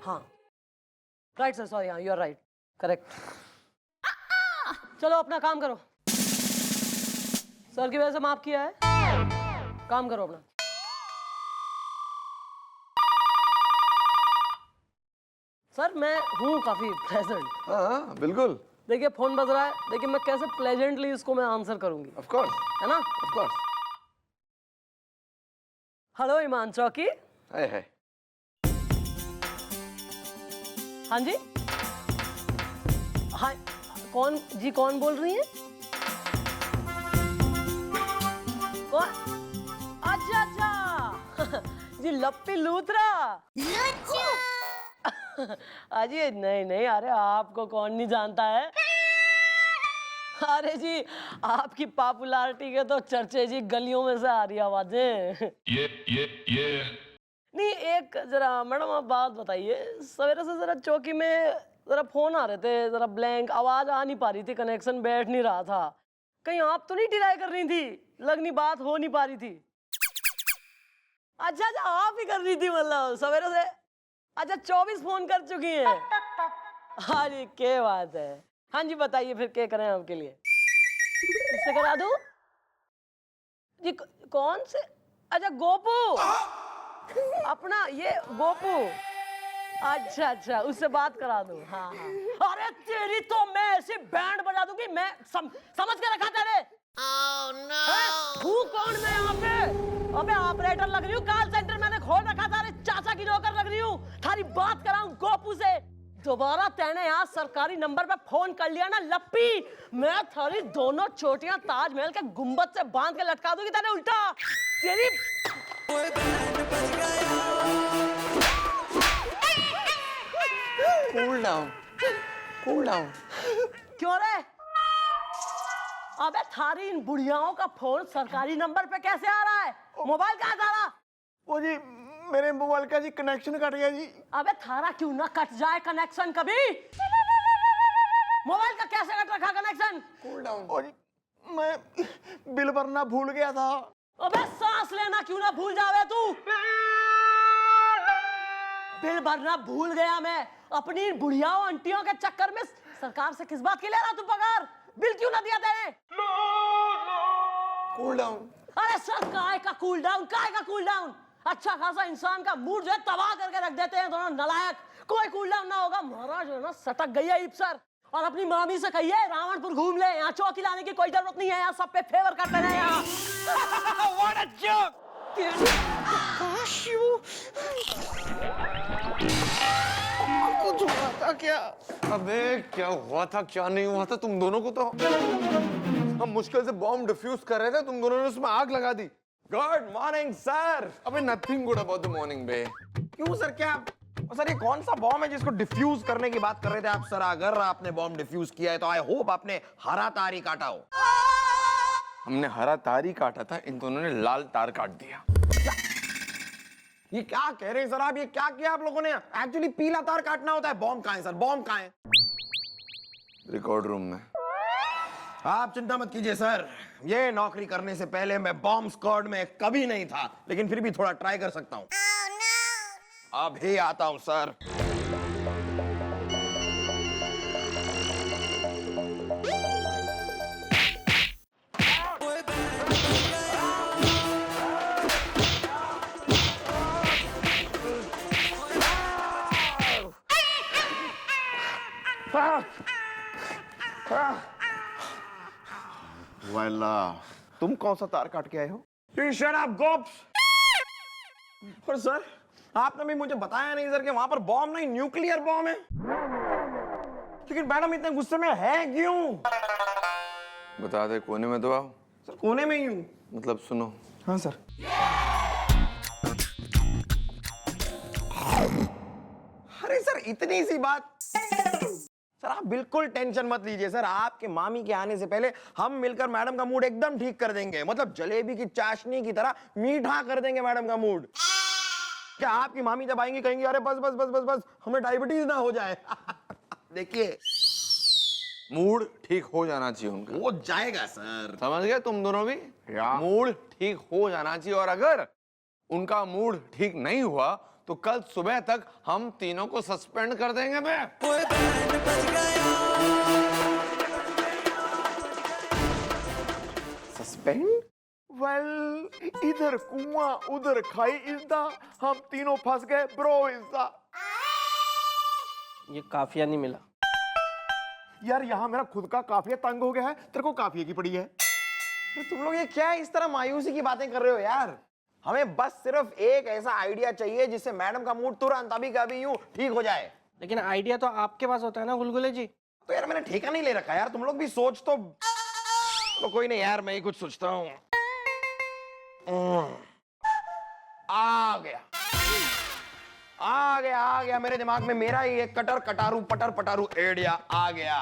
हाँ राइट सर, सॉरी, हाँ यू आर राइट, करेक्ट। चलो अपना काम करो। सर की वजह से माफ किया है, काम करो अपना। सर मैं हूँ काफी प्लेजेंट। हाँ बिल्कुल। देखिए फोन बज रहा है, देखिए मैं कैसे प्लेजेंटली इसको मैं आंसर करूंगी। ऑफ कोर्स, है ना? Of course. हेलो ईमान चौकी। है। हाँ जी, हाँ कौन जी, कौन बोल रही हैं? कौन? अच्छा जी लप्पी लूथरा। अजी नहीं, अरे आपको कौन नहीं जानता है। अरे जी आपकी पॉपुलैरिटी के तो चर्चे जी गलियों में से आ रही आवाजें। ये नहीं, एक जरा मैडम आप बात बताइए, सवेरे से जरा चौकी में जरा फोन आ रहे थे, जरा ब्लैंक आवाज आ नहीं पा रही थी, कनेक्शन बैठ नहीं रहा था। कहीं आप तो नहीं ट्राई कर रही थी? लगनी बात हो नहीं पा रही थी। अच्छा आप ही कर रही थी मतलब सवेरे से? अच्छा 24 फोन कर चुकी हैं। हाँ जी क्या बात है। हाँ जी बताइए फिर क्या करें आपके लिए? किससे करा दूं जी? कौन से? अच्छा गोपू, अपना ये गोपू। अच्छा उससे बात करा दूं। हाँ। अरे तेरी तो मैं ऐसी बैंड बजा दूंगी, मैं समझ के रखा तेरे। कौन मैं यहाँ पे? अबे ऑपरेटर लग रही हूँ, कॉल सेंटर मैंने खोल रखा था। अरे चाचा की नौकर लग रही हूँ, थारी बात कराऊं गोपू से। दोबारा तेने यहाँ सरकारी नंबर पे फोन कर लिया ना लप्पी, मैं थारी दोनों चोटियां ताजमहल के गुंबद से बांध के लटका दूंगी तेरे उल्टा। तेरी कूल डाउन। क्यों रे? अबे थारी इन बुढ़ियाओं का फोन सरकारी नंबर पे कैसे आ रहा है? मोबाइल कहाँ था थारा? वो जी मेरे मोबाइल का जी कनेक्शन कट गया जी। अबे थारा क्यों ना कट जाए कनेक्शन कभी? मोबाइल का कैसे कट रखा कनेक्शन? Cool down. ओ जी मैं बिल भरना भूल गया था। अबे सांस लेना क्यों ना भूल जावे तू? बिल भरना भूल गया मैं। अपनी बुढ़ियाओं आंटियों के चक्कर में सरकार से किस बात की ले रहा तू पगार? बिल क्यों ना दिया तेरे? Cool down. अरे सर काय का कूल डाउन? काय का कूल डाउन? अच्छा खासा इंसान का मूड जो है तबाह करके रख देते हैं दोनों नलायक। कोई कूल डाउन ना होगा। महाराज जो है ना सटक गई है सर। और अपनी मामी से कहिए रावणपुर घूम ले। यहाँ चौकी लाने की कोई जरूरत नहीं है। यहाँ सब पे फेवर करते रहे यहाँ। What a joke! कुछ हुआ था क्या? अबे क्या हुआ था क्या नहीं हुआ था तुम दोनों को? तो हम मुश्किल से बॉम्ब डिफ्यूज कर रहे थे, तुम दोनों ने उसमें आग लगा दी। Good morning sir. अबे nothing good about the morning बे। क्यों सर? क्या सर ये कौन सा बॉम्ब है जिसको डिफ्यूज करने की बात कर रहे थे आप? सर अगर आपने बॉम्ब डिफ्यूज किया है तो आई होप आपने हरा तार ही काटा हो। हमने हरा तार ही काटा था, इन दोनों ने लाल तार काट दिया। ये क्या कह रहे हैं सर आप? ये क्या किया आप लोगों ने? एक्चुअली पीला तार काटना होता है। बॉम्ब कहाँ है सर? बॉम्ब कहाँ है? रिकॉर्ड रूम में। आप चिंता मत कीजिए सर। ये नौकरी करने से पहले मैं बॉम्ब स्क्वाड में कभी नहीं था, लेकिन फिर भी थोड़ा ट्राई कर सकता हूँ। अभी आता हूँ सर। वाला तुम कौन सा तार काट के आए हो? Shut up Gops. पर सर आपने भी मुझे बताया नहीं सर कि वहां पर बॉम्ब नहीं न्यूक्लियर बॉम्ब है। लेकिन मैडम इतने गुस्से में है क्यों? बता दे, कोने में तो आओ। सर कोने में ही हूँ। मतलब सुनो। हाँ सर। अरे सर इतनी सी बात। सर आप बिल्कुल टेंशन मत लीजिए सर। आपके मामी के आने से पहले हम मिलकर मैडम का मूड एकदम ठीक कर देंगे। मतलब जलेबी की चाशनी की तरह मीठा कर देंगे मैडम का मूड। क्या आपकी मामी जब आएंगी कहेंगी अरे बस बस बस बस बस हमें डायबिटीज ना हो जाए। देखिए मूड ठीक हो जाना चाहिए उनका। हो जाएगा सर। समझ गए तुम दोनों भी? मूड ठीक हो जाना चाहिए, और अगर उनका मूड ठीक नहीं हुआ तो कल सुबह तक हम तीनों को सस्पेंड कर देंगे। मैं सस्पेंड? वेल इधर कुआं उधर खाई इज़दा, हम तीनों फंस गए ब्रो इज़दा। ये काफिया नहीं मिला यार यहाँ मेरा खुद का काफिया तंग हो गया है, तेरे को काफिया की पड़ी है। तुम लोग ये क्या इस तरह मायूसी की बातें कर रहे हो यार? हमें बस सिर्फ एक ऐसा आइडिया चाहिए जिससे मैडम का मूड तुरंत अभी का अभी यूं ठीक हो जाए। लेकिन आइडिया तो आपके पास होता है ना गुलगुले जी। तो यार मैंने ठेका नहीं ले रखा यार, तुम लोग भी सोच तो कोई नहीं यार, मैं ही कुछ सोचता हूँ। आ गया आ गया मेरे दिमाग में मेरा ही एक कटर कटारू पटर पटारू आइडिया आ गया।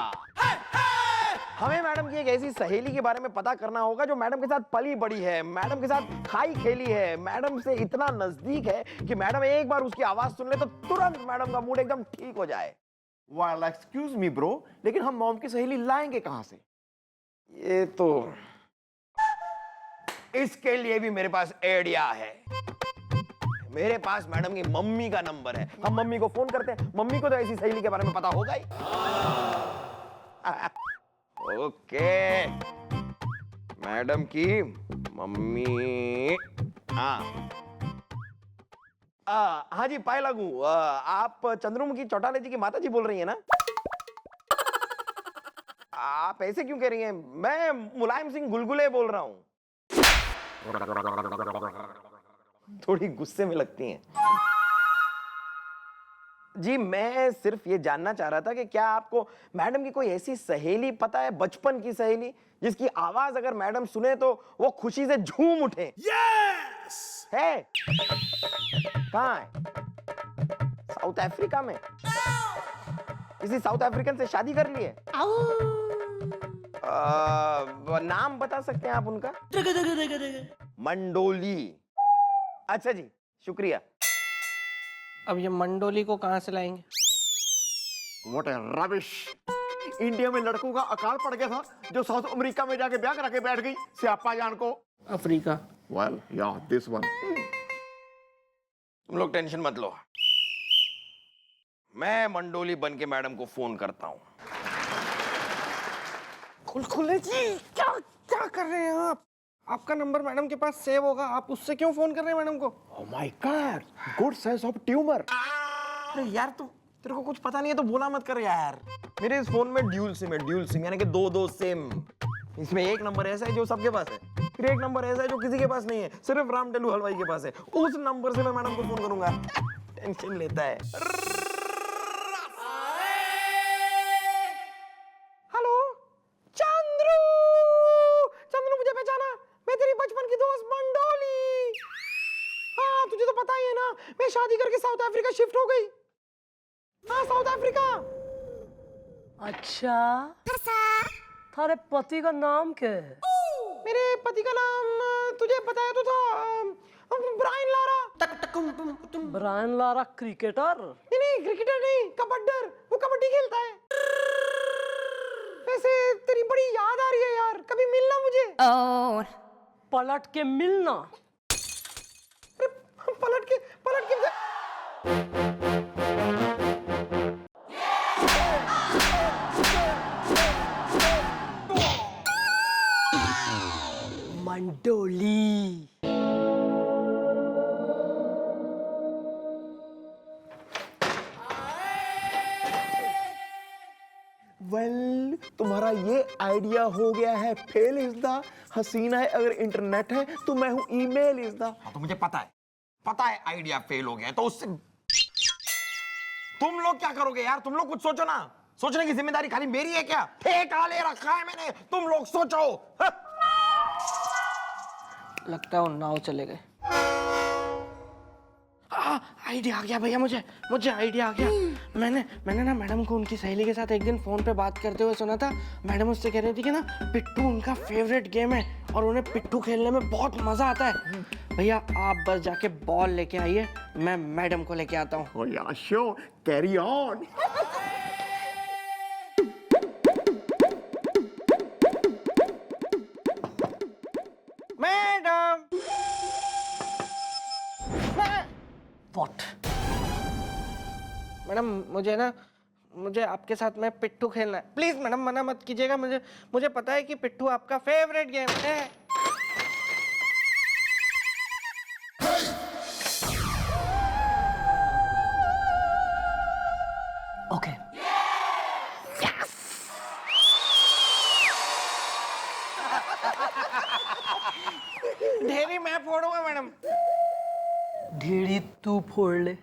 हमें मैडम की एक ऐसी सहेली के बारे में पता करना होगा जो मैडम के साथ पली बड़ी है, मैडम के साथ खाई खेली है, मैडम से इतना नजदीक है कि मैडम एक बार उसकी आवाज सुन ले तो तुरंत मैडम का मूड एकदम ठीक हो जाए। वेल एक्सक्यूज मी ब्रो, लेकिन हम मॉम की सहेली लाएंगे कहां से? ये तो इसके लिए भी मेरे पास आइडिया है। मेरे पास मैडम की मम्मी का नंबर है, हम मम्मी को फोन करते हैं। मम्मी को तो ऐसी सहेली के बारे में पता होगा ही। ओके मैडम की मम्मी। हाँ जी पाए लगू, आप चंद्रमुखी चौटाले जी की माता जी बोल रही हैं ना? आप ऐसे क्यों कह रही हैं? मैं मुलायम सिंह गुलगुले बोल रहा हूं। थोड़ी गुस्से में लगती हैं जी। मैं सिर्फ ये जानना चाह रहा था कि क्या आपको मैडम की कोई ऐसी सहेली पता है, बचपन की सहेली, जिसकी आवाज अगर मैडम सुने तो वो खुशी से झूम उठे? यस! है? कहाँ है? साउथ अफ्रीका में? किसी साउथ अफ्रीकन से शादी कर ली है? नाम बता सकते हैं आप उनका? मंडोली। अच्छा जी, शुक्रिया। अब ये मंडोली को कहाँ से लाएंगे? What a rubbish. इंडिया में लड़कों का अकाल पड़ गया था जो साउथ अमेरिका में जाके ब्याह करा के बैठ गई सियापा जान को। अफ्रीका। वेल या दिस वन। तुम लोग टेंशन मत लो, मैं मंडोली बन के मैडम को फोन करता हूँ। खुले जी, क्या क्या कर रहे हैं आप? आपका नंबर मैडम के पास सेव होगा, आप उससे क्यों फोन कर रहे हैं मैडम को? Oh my God, good sense of tumour. अरे यार तेरे को कुछ पता नहीं है तो बोला मत कर यार। मेरे इस फोन में ड्यूल सिम यानी कि दो सिम। इसमें एक नंबर ऐसा है जो सबके पास है, फिर एक नंबर ऐसा है जो किसी के पास नहीं है, सिर्फ रामटेलू हलवाई के पास है। उस नंबर से मैं मैडम को फोन करूंगा। टेंशन लेता है। हेलो चंद्रू, चंद्रू मुझे पहचाना? मैं तेरी बचपन की दोस्त मंडोली। हाँ तुझे तो पता ही है ना, मैं शादी करके साउथ अफ्रीका शिफ्ट हो गई। हाँ साउथ अफ्रीका। अच्छा, थारे पति का नाम क्या है? मेरे पति का नाम तुझे बताया तो था, Brian Lara. Brian Lara cricketer? नहीं क्रिकेटर नहीं, कबड्डर। वो कबड्डी खेलता है। वैसे तेरी बड़ी याद आ रही है यार, कभी मिलना मुझे। पलट के मिलना। पलट के मंडोली। वेल तुम्हारा ये आइडिया हो गया है फेल इज द हसीना है, अगर इंटरनेट है तो मैं हूं ईमेल इज द। तो मुझे पता है आइडिया फेल हो गया है, तो उससे तुम लोग क्या करोगे यार? तुम लोग कुछ सोचो ना। सोचने की जिम्मेदारी खाली मेरी है क्या? ठेका ले रखा है मैंने, तुम लोग सोचो। लगता है वो नाव चले गए। आइडिया आ गया भैया, मुझे आइडिया आ गया। मैंने ना मैडम को उनकी सहेली के साथ एक दिन फोन पे बात करते हुए सुना था। मैडम उससे कह रही थी कि ना पिट्ठू उनका फेवरेट गेम है और उन्हें पिट्ठू खेलने में बहुत मजा आता है। भैया आप बस जाके बॉल लेके आइए, मैं मैडम को लेके आता हूँ। ओह या sure, carry on. Madam what? Madam मुझे आपके साथ में पिट्ठू खेलना है। प्लीज मैडम मना मत कीजिएगा, मुझे पता है कि पिट्ठू आपका फेवरेट गेम है। ओके। ढेरी मैं फोड़ूंगा मैडम। ढेड़ी तू फोड़ ले।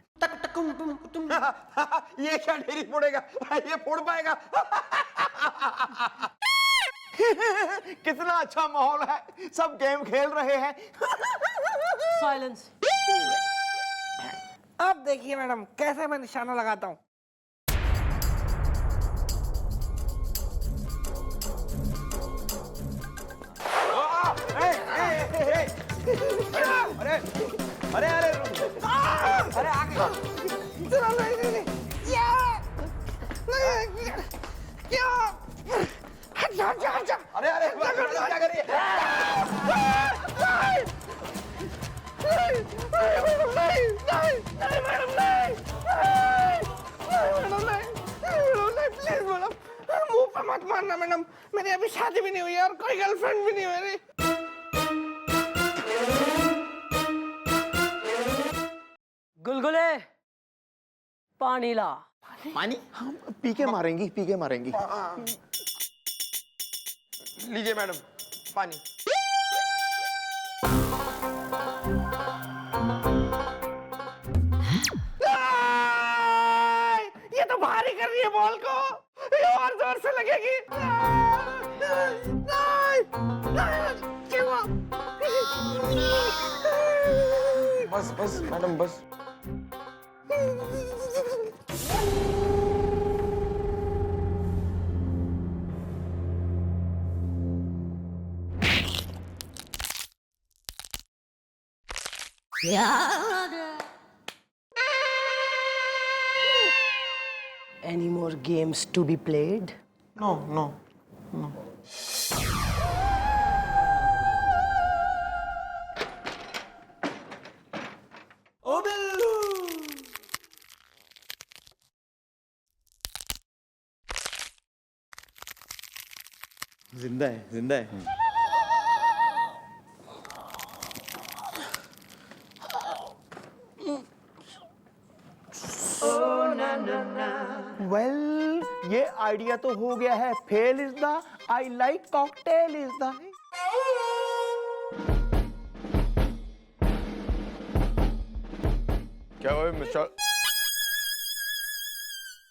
ये क्या ढेरी फोड़ेगा? ये फोड़ पाएगा? कितना अच्छा माहौल है, सब गेम खेल रहे हैं। साइलेंस। अब देखिए मैडम कैसे मैं निशाना लगाता हूँ। अरे आगे। अरे क्या कर रही है? मुंह पे मत मारना मैडम, मेरी अभी शादी भी नहीं हुई और कोई गर्लफ्रेंड भी नहीं हुई मेरी। गुलगुले, पानी ला। पानी? हम पी के मारेंगी। लीजिए मैडम पानी। ये तो भारी कर रही है बॉल को, ये और जोर से लगेगी। बस मैडम बस। Any more games to be played? No no ओ बिल्लू जिंदा है जिंदा है वेल ये आइडिया तो हो गया है fail is the I like cocktail is the क्या हुआ मिस्टर,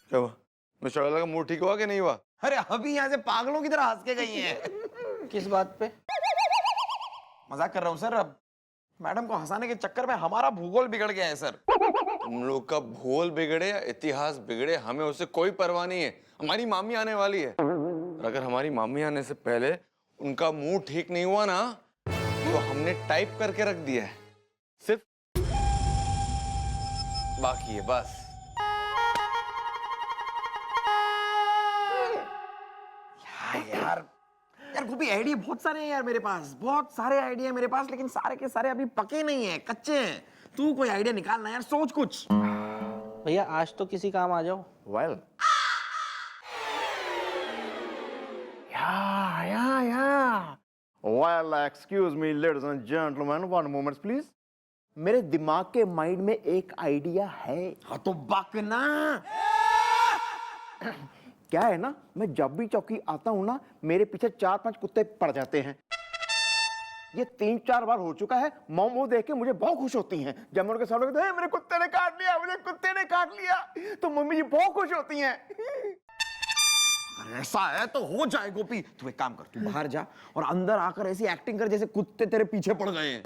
क्या हुआ मिस्टर का मूड ठीक हुआ कि नहीं हुआ? अरे अभी यहाँ से पागलों की तरह हंस के गई हैं। किस बात पे? मजाक कर रहा हूँ सर। अब मैडम को हंसाने के चक्कर में हमारा भूगोल बिगड़ गया है सर। तुम लोग का भूगोल बिगड़े या इतिहास बिगड़े, हमें उससे कोई परवाह नहीं है। हमारी मामी आने वाली है और अगर हमारी मामी आने से पहले उनका मूड ठीक नहीं हुआ ना तो हमने टाइप करके रख दिया है, सिर्फ बाकी है बस। यार यार गोपी आइडिया बहुत सारे हैं यार मेरे पास, बहुत सारे आइडिया मेरे पास, लेकिन सारे के सारे अभी पके नहीं हैं, कच्चे हैं। तू कोई आइडिया निकालना यार, सोच कुछ। भैया आज तो किसी काम आ जाओ। वेल या well excuse me ladies and gentleman, one moment please. मेरे दिमाग के माइंड में एक आइडिया है। हाँ तो बकना। क्या है ना, मैं जब भी चौकी आता हूं ना मेरे पीछे 4-5 कुत्ते पड़ जाते हैं। ये 3-4 बार हो चुका है। मॉम वो देख के मुझे बहुत खुश होती हैं। जब मैं उनके सामने कहता हूं, मेरे कुत्ते ने काट लिया, मुझे कुत्ते ने काट लिया, तो मम्मी जी बहुत खुश होती हैं। अरे ऐसा है तो हो जाए गोपी। तू एक काम कर, तू बाहर जा और अंदर आकर ऐसी एक्टिंग कर जैसे कुत्ते तेरे पीछे पड़ गए हैं।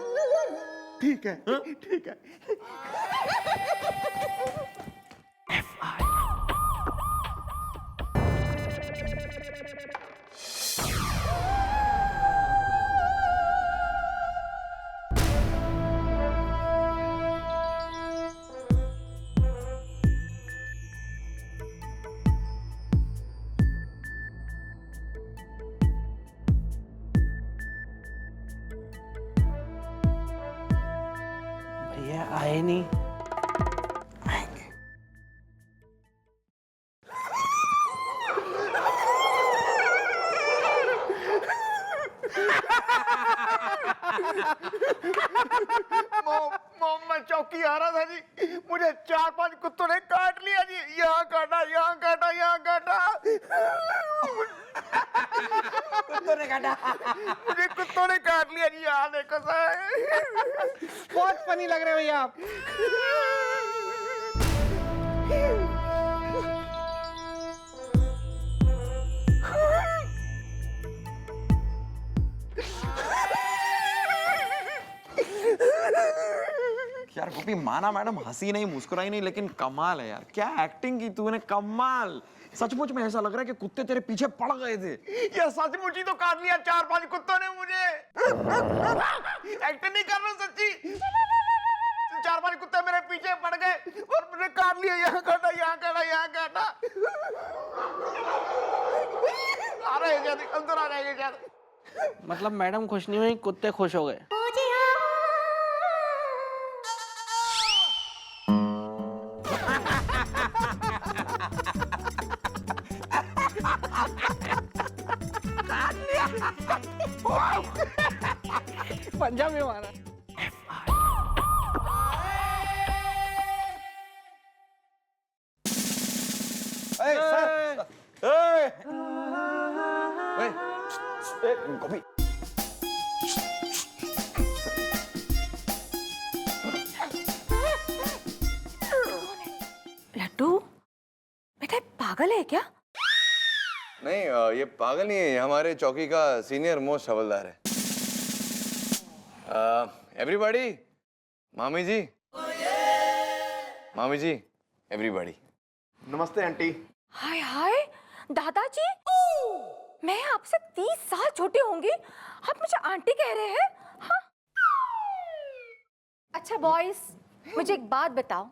ठीक है ठीक है। भैया आए नहीं। मॉम मैं चौकी आ रहा था जी, मुझे 4-5 कुत्तों ने काट लिया जी। यहाँ काटा, यहाँ काटा, यहाँ काटा। कुत्तों ने काटा। मुझे कुत्तों ने काट लिया जी। यहाँ देखो सर, बहुत फनी लग रहे हो भैया आप। यार गोपी माना मैडम हंसी नहीं, मुस्कुराई नहीं, लेकिन कमाल है यार। क्या एक्टिंग की तूने, कमाल। सचमुच में ऐसा लग रहा है कि कुत्ते तेरे पीछे पड़ गए थे। ये सचमुच ही तो काट लिया 4-5 कुत्तों ने मुझे। एक्टिंग नहीं कर रहा, सच्ची। 4-5 कुत्ते मेरे पीछे पड़ गए और मुझे काट लिया। यहाँ काटा, यहाँ काटा, यहाँ काटा। आ रहे हैं, अंदर आ जाएंगे क्या? मतलब मैडम खुश नहीं हुई, कुत्ते खुश हो गए। पंजाब में मारा। गोपी लड्डू बेटा पागल है क्या? नहीं ये पागल नहीं है, ये हमारे चौकी का सीनियर मोस्ट हवलदार है। एवरीबॉडी, मामी जी, मामी जी, एवरीबॉडी। नमस्ते आंटी। हाय हाय दादाजी, मैं आपसे 30 साल छोटी होंगी, आप मुझे आंटी कह रहे हैं? हाँ? अच्छा बॉयज, मुझे एक बात बताओ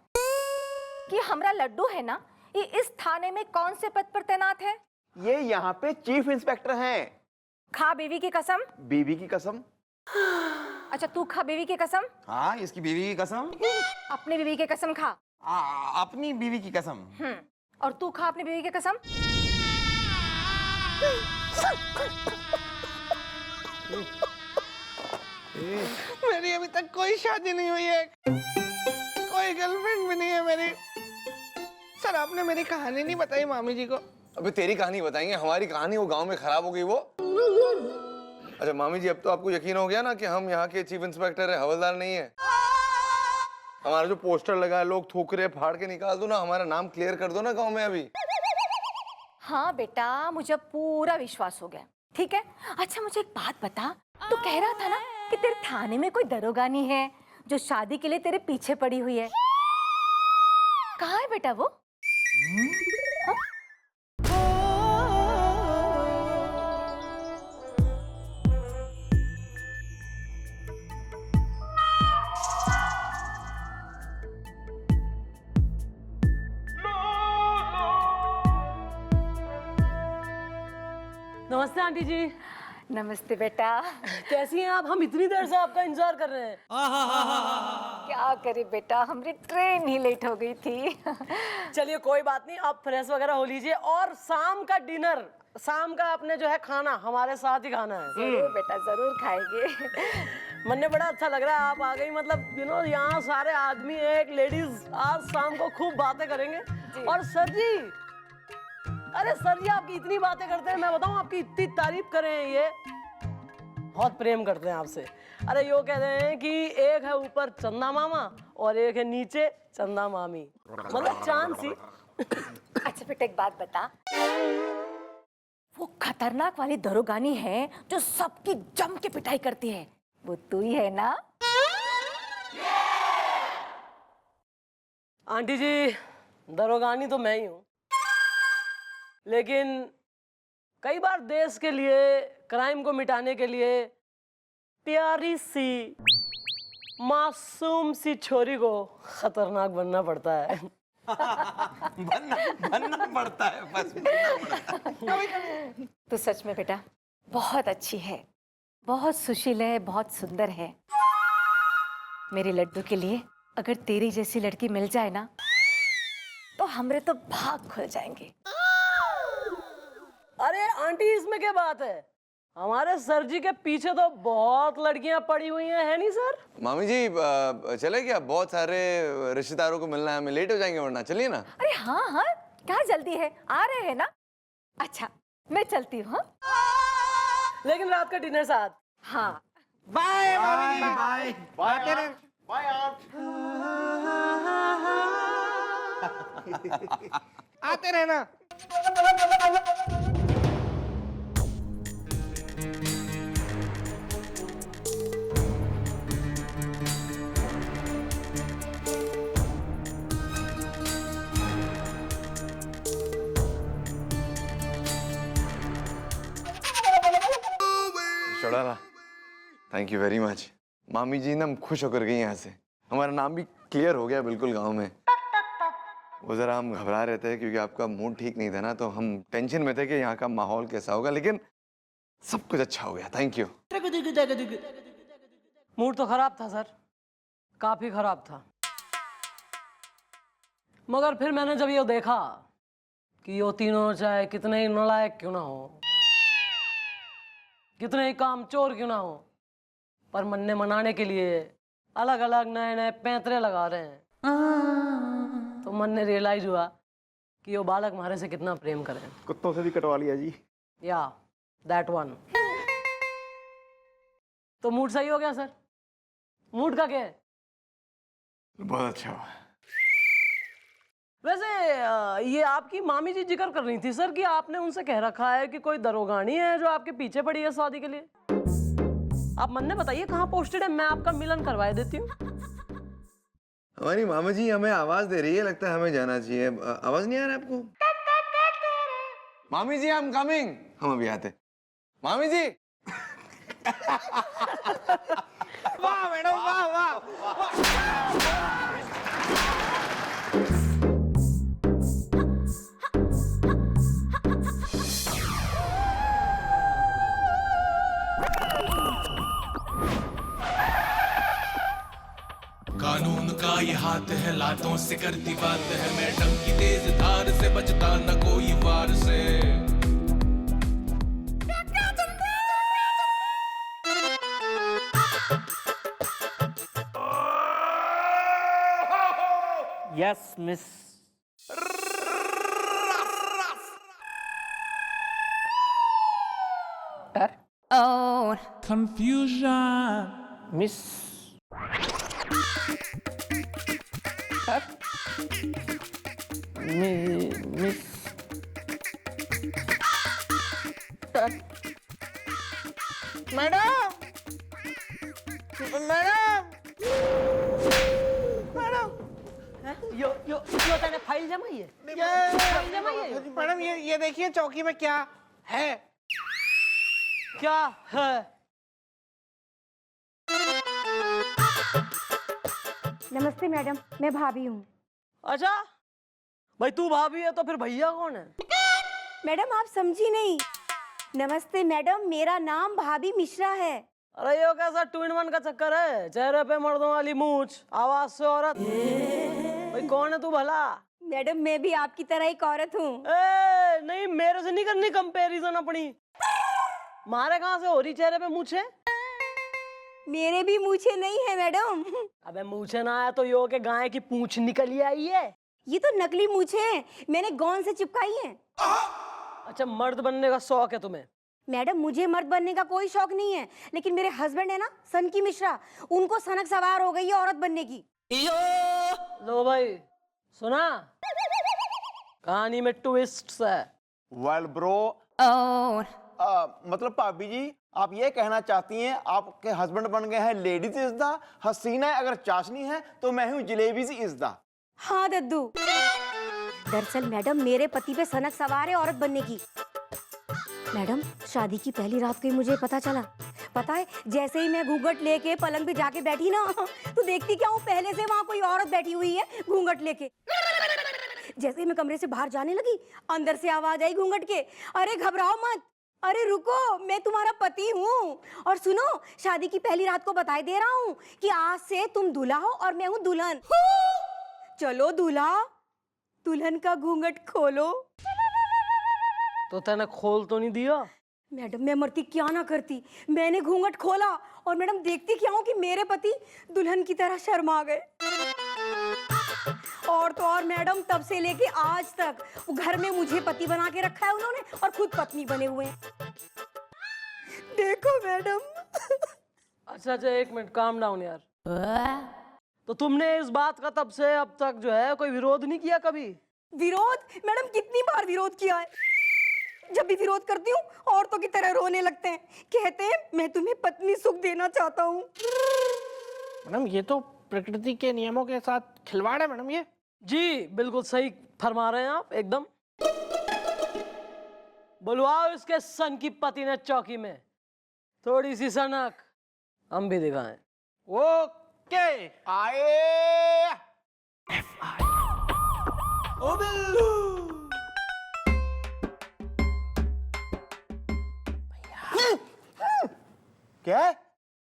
कि हमारा लड्डू है ना, ये इस थाने में कौन से पद पर तैनात है? ये यहाँ पे चीफ इंस्पेक्टर हैं। खा बीवी की कसम। बीवी की कसम। अच्छा तू खा बीवी की कसम। हाँ, इसकी बीवी की कसम। अपनी बीवी की कसम खा। अपनी बीवी की कसम। और तू खा अपनी बीवी की कसम। मेरी अभी तक कोई शादी नहीं हुई है, कोई गर्लफ्रेंड भी नहीं है मेरी। सर आपने मेरी कहानी नहीं बताई मामी जी को। अबे तेरी कहानी बताएंगे, हमारी कहानी वो गांव में खराब हो गई वो। अच्छा मामी जी, अब तो आपको यकीन हो गया ना कि हम यहाँ के चीफ इंस्पेक्टर है, हवलदार नहीं है। हमारा जो पोस्टर लगा है, लोग थूक रहे, फाड़ के निकाल दो ना, हमारा नाम क्लियर कर दो ना गांव में अभी। हाँ बेटा, मुझे पूरा विश्वास हो गया। ठीक है, अच्छा मुझे एक बात बता, तू कह रहा था ना कि तेरे थाने में कोई दरोगानी है जो शादी के लिए तेरे पीछे पड़ी हुई है। कहाँ है बेटा वो? हाँ? नमस्ते आंटी जी। नमस्ते बेटा। कैसी हैं आप? हम इतनी देर से आपका इंतजार कर रहे हैं। क्या करे बेटा, हमारी ट्रेन ही लेट हो गई थी। चलिए कोई बात नहीं, आप फ्रेश वगैरह हो लीजिए और शाम का डिनर, शाम का अपने जो है खाना हमारे साथ ही खाना है। जरूर बेटा, जरूर खाएंगे। मन ने बड़ा अच्छा लग रहा है आप आ गई, मतलब यू नो यहाँ सारे आदमी एक लेडीज आज शाम को खूब बातें करेंगे। और सर जी, अरे सर जी आपकी इतनी बातें करते हैं, मैं बताऊं आपकी इतनी तारीफ कर रहे हैं, ये बहुत प्रेम करते हैं आपसे। अरे यो कहते हैं कि एक है ऊपर चंदा मामा और एक है नीचे चंदा मामी, मतलब चांद सी। अच्छा बेटा एक बात बता, वो खतरनाक वाली दरोगानी है जो सबकी जम के पिटाई करती है, वो तू ही है ना? आंटी जी, दरोगानी तो मैं ही हूँ, लेकिन कई बार देश के लिए, क्राइम को मिटाने के लिए प्यारी सी मासूम सी छोरी को खतरनाक बनना पड़ता है। बनना पड़ता है, बस बनना पड़ता है। तो सच में बेटा बहुत अच्छी है, बहुत सुशील है, बहुत सुंदर है। मेरे लड्डू के लिए अगर तेरी जैसी लड़की मिल जाए ना, तो हमरे तो भाग खुल जाएंगे। अरे आंटी, इसमें क्या बात है? हमारे सर जी के पीछे तो बहुत लड़कियां पड़ी हुई हैं, है नहीं सर? मामी जी चले क्या? बहुत सारे रिश्तेदारों को मिलना है, हमें लेट हो जाएंगे वरना। चलिए ना। अरे हाँ हाँ, क्या जल्दी है, आ रहे हैं ना? अच्छा मैं चलती हूँ। लेकिन रात का डिनर साथ। हाँ bye bye bye bye bye आते रहना। चढ़ा, थैंक यू वेरी मच। मामी जी ना खुश होकर गई यहाँ से, हमारा नाम भी क्लियर हो गया बिल्कुल गांव में। वो जरा हम घबरा रहे थे क्योंकि आपका मूड ठीक नहीं था ना, तो हम टेंशन में थे कि यहाँ का माहौल कैसा होगा, लेकिन सब कुछ अच्छा हो गया। Thank you. मूड तो खराब था सर, काफी खराब था, मगर फिर मैंने जब ये देखा कि ये तीनों चाहे कितने ही नालायक क्यों ना हो, कितने ही कामचोर क्यों ना हो, पर मन ने मनाने के लिए अलग अलग नए नए पैंतरे लगा रहे हैं, तो मन ने रियलाइज हुआ कि वो बालक हमारे से कितना प्रेम करें। कुत्तों से भी कटवा लिया जी। या दैट वन। तो मूड सही हो गया सर? मूड का क्या है? बहुत अच्छा हुआ। वैसे ये आपकी मामी जी जिक्र कर रही थी सर कि आपने उनसे कह रखा है कि कोई दरोगानी है जो आपके पीछे पड़ी है शादी के लिए। आप मन ने बताइए कहाँ पोस्टेड है, मैं आपका मिलन करवा देती हूँ। हमारी मामा जी हमें आवाज दे रही है, लगता है हमें जाना चाहिए। आवाज नहीं आ रहा आपको? मामी जी आई एम कमिंग। हम अभी आते। मामी जी। वाह मैडम वाह वाह, कानून का ये हाथ है, लातों से करती बात है, मैडम की तेज धार से बचता न कोई वार से। Yes miss. Oh, Confusion. Miss. Miss. Madam madam madam यो तने फाइल जमाई है? मैडम ये देखिए चौकी में क्या है। क्या है? नमस्ते मैडम, मैं भाभी हूँ। अच्छा भाई, तू भाभी है तो फिर भैया कौन है? मैडम आप समझी नहीं। नमस्ते मैडम, मेरा नाम भाभी मिश्रा है। अरे यो कैसा 2 in 1 का चक्कर है? चेहरे पे मर्दों वाली मूंछ, आवाज से औरत। भाई कौन है तू भला? मैडम मैं भी आपकी तरह एक औरत हूँ। नहीं, मेरे से नहीं करनी कंपैरिजन अपनी। मारे कहाँ से हो रही चेहरे पे मूछे? मेरे भी मूछे नहीं है मैडम। अबे मूछे ना आया तो यो के गाय की पूंछ निकली आई है। ये तो नकली मूछे हैं, मैंने गौन से चिपकाई हैं। अच्छा, मर्द बनने का शौक है तुम्हें? मैडम मुझे मर्द बनने का कोई शौक नहीं है, लेकिन मेरे हस्बैंड है ना सनकी मिश्रा, उनको सनक सवार हो गई है औरत बनने की। लो भाई सुना, कहानी में ट्विस्ट है। वेल ब्रो, मतलब भाभी जी आप ये कहना चाहती हैं आपके हस्बैंड बन गए हैं लेडीज इज द हसीना है, अगर चाशनी है तो मैं हूँ जलेबी इज द। हाँ दद्दू, दरअसल मैडम मेरे पति पे सनक सवार है औरत बनने की। मैडम शादी की पहली रात को ही मुझे पता चला। पता है, जैसे ही मैं घूंघट लेके पलंग पे जाके बैठी ना, तो देखती क्या हूँ पहले से वहां कोई औरत बैठी हुई है घूंघट लेके। जैसे ही मैं कमरे से बाहर जाने लगी, अंदर से आवाज आई घूंघट के, अरे घबराओ मत, अरे रुको, मैं तुम्हारा पति हूँ। और सुनो, शादी की पहली रात को बताई दे रहा हूँ कि आज से तुम दूल्हा हो और मैं हूँ दुल्हन। चलो दूल्हा, दुल्हन का घूंघट खोलो। तो तने खोल तो नहीं दिया? मैडम मैं मरती क्या ना करती, मैंने घूंघट खोला और मैडम देखती क्या हूँ कि मेरे पति दुल्हन की तरह शर्मा गए। और तो और मैडम तब से लेके आज तक वो घर में मुझे पति बना के रखा है उन्होंने, और खुद पत्नी बने हुए हैं। देखो मैडम। अच्छा, एक मिनट, काम डाउन यार। तो तुमने इस बात का तब से अब तक जो है कोई विरोध नहीं किया कभी? विरोध? मैडम कितनी बार विरोध किया है। जब भी विरोध करती हूँ औरतों की तरह रोने लगते हैं, कहते हैं मैं तुम्हें पत्नी सुख देना चाहता हूँ। मैडम ये तो प्रकृति के नियमों के साथ खिलवाड़ है मैडम ये। जी बिल्कुल सही फरमा रहे हैं आप एकदम। बुलवाओ इसके सन की पति ने चौकी में, थोड़ी सी सनक हम भी दिखाएं। ओके आए। ओ बिल्लू। क्या?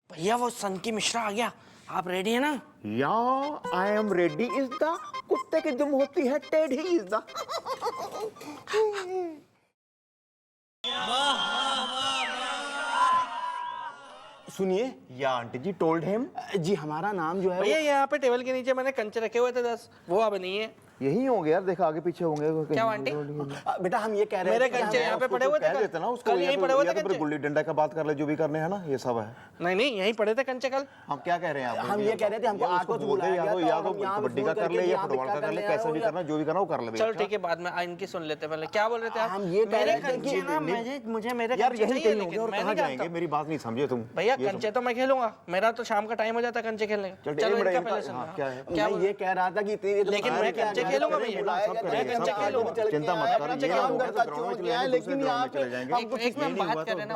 भैया वो सनकी मिश्रा आ गया, आप रेडी है ना? या I am ready is the कुत्ते की दुम होती है टेढ़ी इज द। सुनिए, या आंटी जी टोल्ड हिम जी हमारा नाम जो है भैया यहाँ पे टेबल के नीचे मैंने कंचे रखे हुए थे 10, वो अब नहीं है। यही होंगे यार, देखा आगे पीछे होंगे। क्या आंटी? बेटा हम ये कह रहे हैं मेरे कंचे यहाँ पे पड़े हुए थे, कह देते ना उसको, कल यहीं पड़े हुए थे कंचे। गुल्ली डंडा का बात कर ले, जो भी करने हैं ना ये सब है। नहीं नहीं यहीं पड़े थे कंचे कल। हम क्या कह रहे हैं? हम ये कह रहे थे हमको आटो से बुलाया गया था, या और तो हम यहाँ पे कबड्डी का फोन कर ले करके या यहाँ पे फुटबॉल का क्या कर ले, करने कैसे आए भी हो करना, जो भी करना वो कर ले। चलो ठीक है, बाद में इनकी सुन लेते पहले। क्या बोल रहे थे आप? हम ये कह रहे थे कि मुझे मेरे यार कंचे यही चाहिए, कहीं होंगे लेकिन और मैं कहाँ नहीं जाएंगे? जानता। मेरी बात नहीं समझे तुम भैया कंचे तो मैं खेलूंगा, मेरा तो शाम का टाइम हो जाता है कंचे खेलने का। चलो इनका पहले सुनो। क्या है? क्या मैं ये कह रहा था कि लेकिन मैं कंचे खेलूंगा भैया, मैं कंचे खेलूंगा, चिंता मत कर, ये काम करता छोड़ के आए, लेकिन यहाँ पे एक में बात कर रहे हैं ना।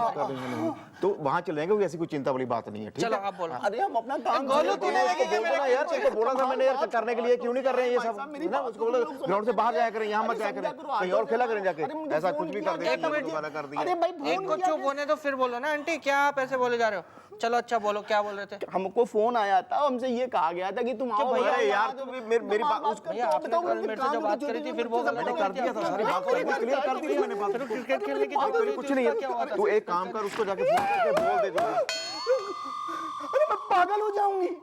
तो वहाँ चले जाएंगे, ऐसी कोई चिंता वाली बात नहीं है, ठीक चलो है? आप बोलो। अरे हम अपना काम गोलू तूने यार, तुमको बोला था मैंने यार करने के लिए, क्यों नहीं कर रहे हैं ये सब ना? उसको बोलो ग्राउंड से बाहर जाया करें, यहाँ मत जाया करें, कहीं और खेला करें जाके, ऐसा कुछ भी कर दिया, दोबारा कर दिया। अरे भाई एक को चुप होने तो फिर बोलो ना। आंटी क्या आप ऐसे बोले जा रहे हो? चलो अच्छा बोलो, क्या बोल रहे थे? हमको फोन आया था, हमसे ये कहा गया था कि तुम आओ। भैया यार तुम मेरी बात, भैया आपने कल मेरे से जो बात करी थी फिर वो मैंने कर दिया था, सारी बात क्लियर कर दी थी मैंने बात। क्रिकेट खेलने की जो कुछ नहीं है, तू एक काम कर, उसको जाके फोन करके बोल दे जो। अरे मैं पागल हो जाऊंगी,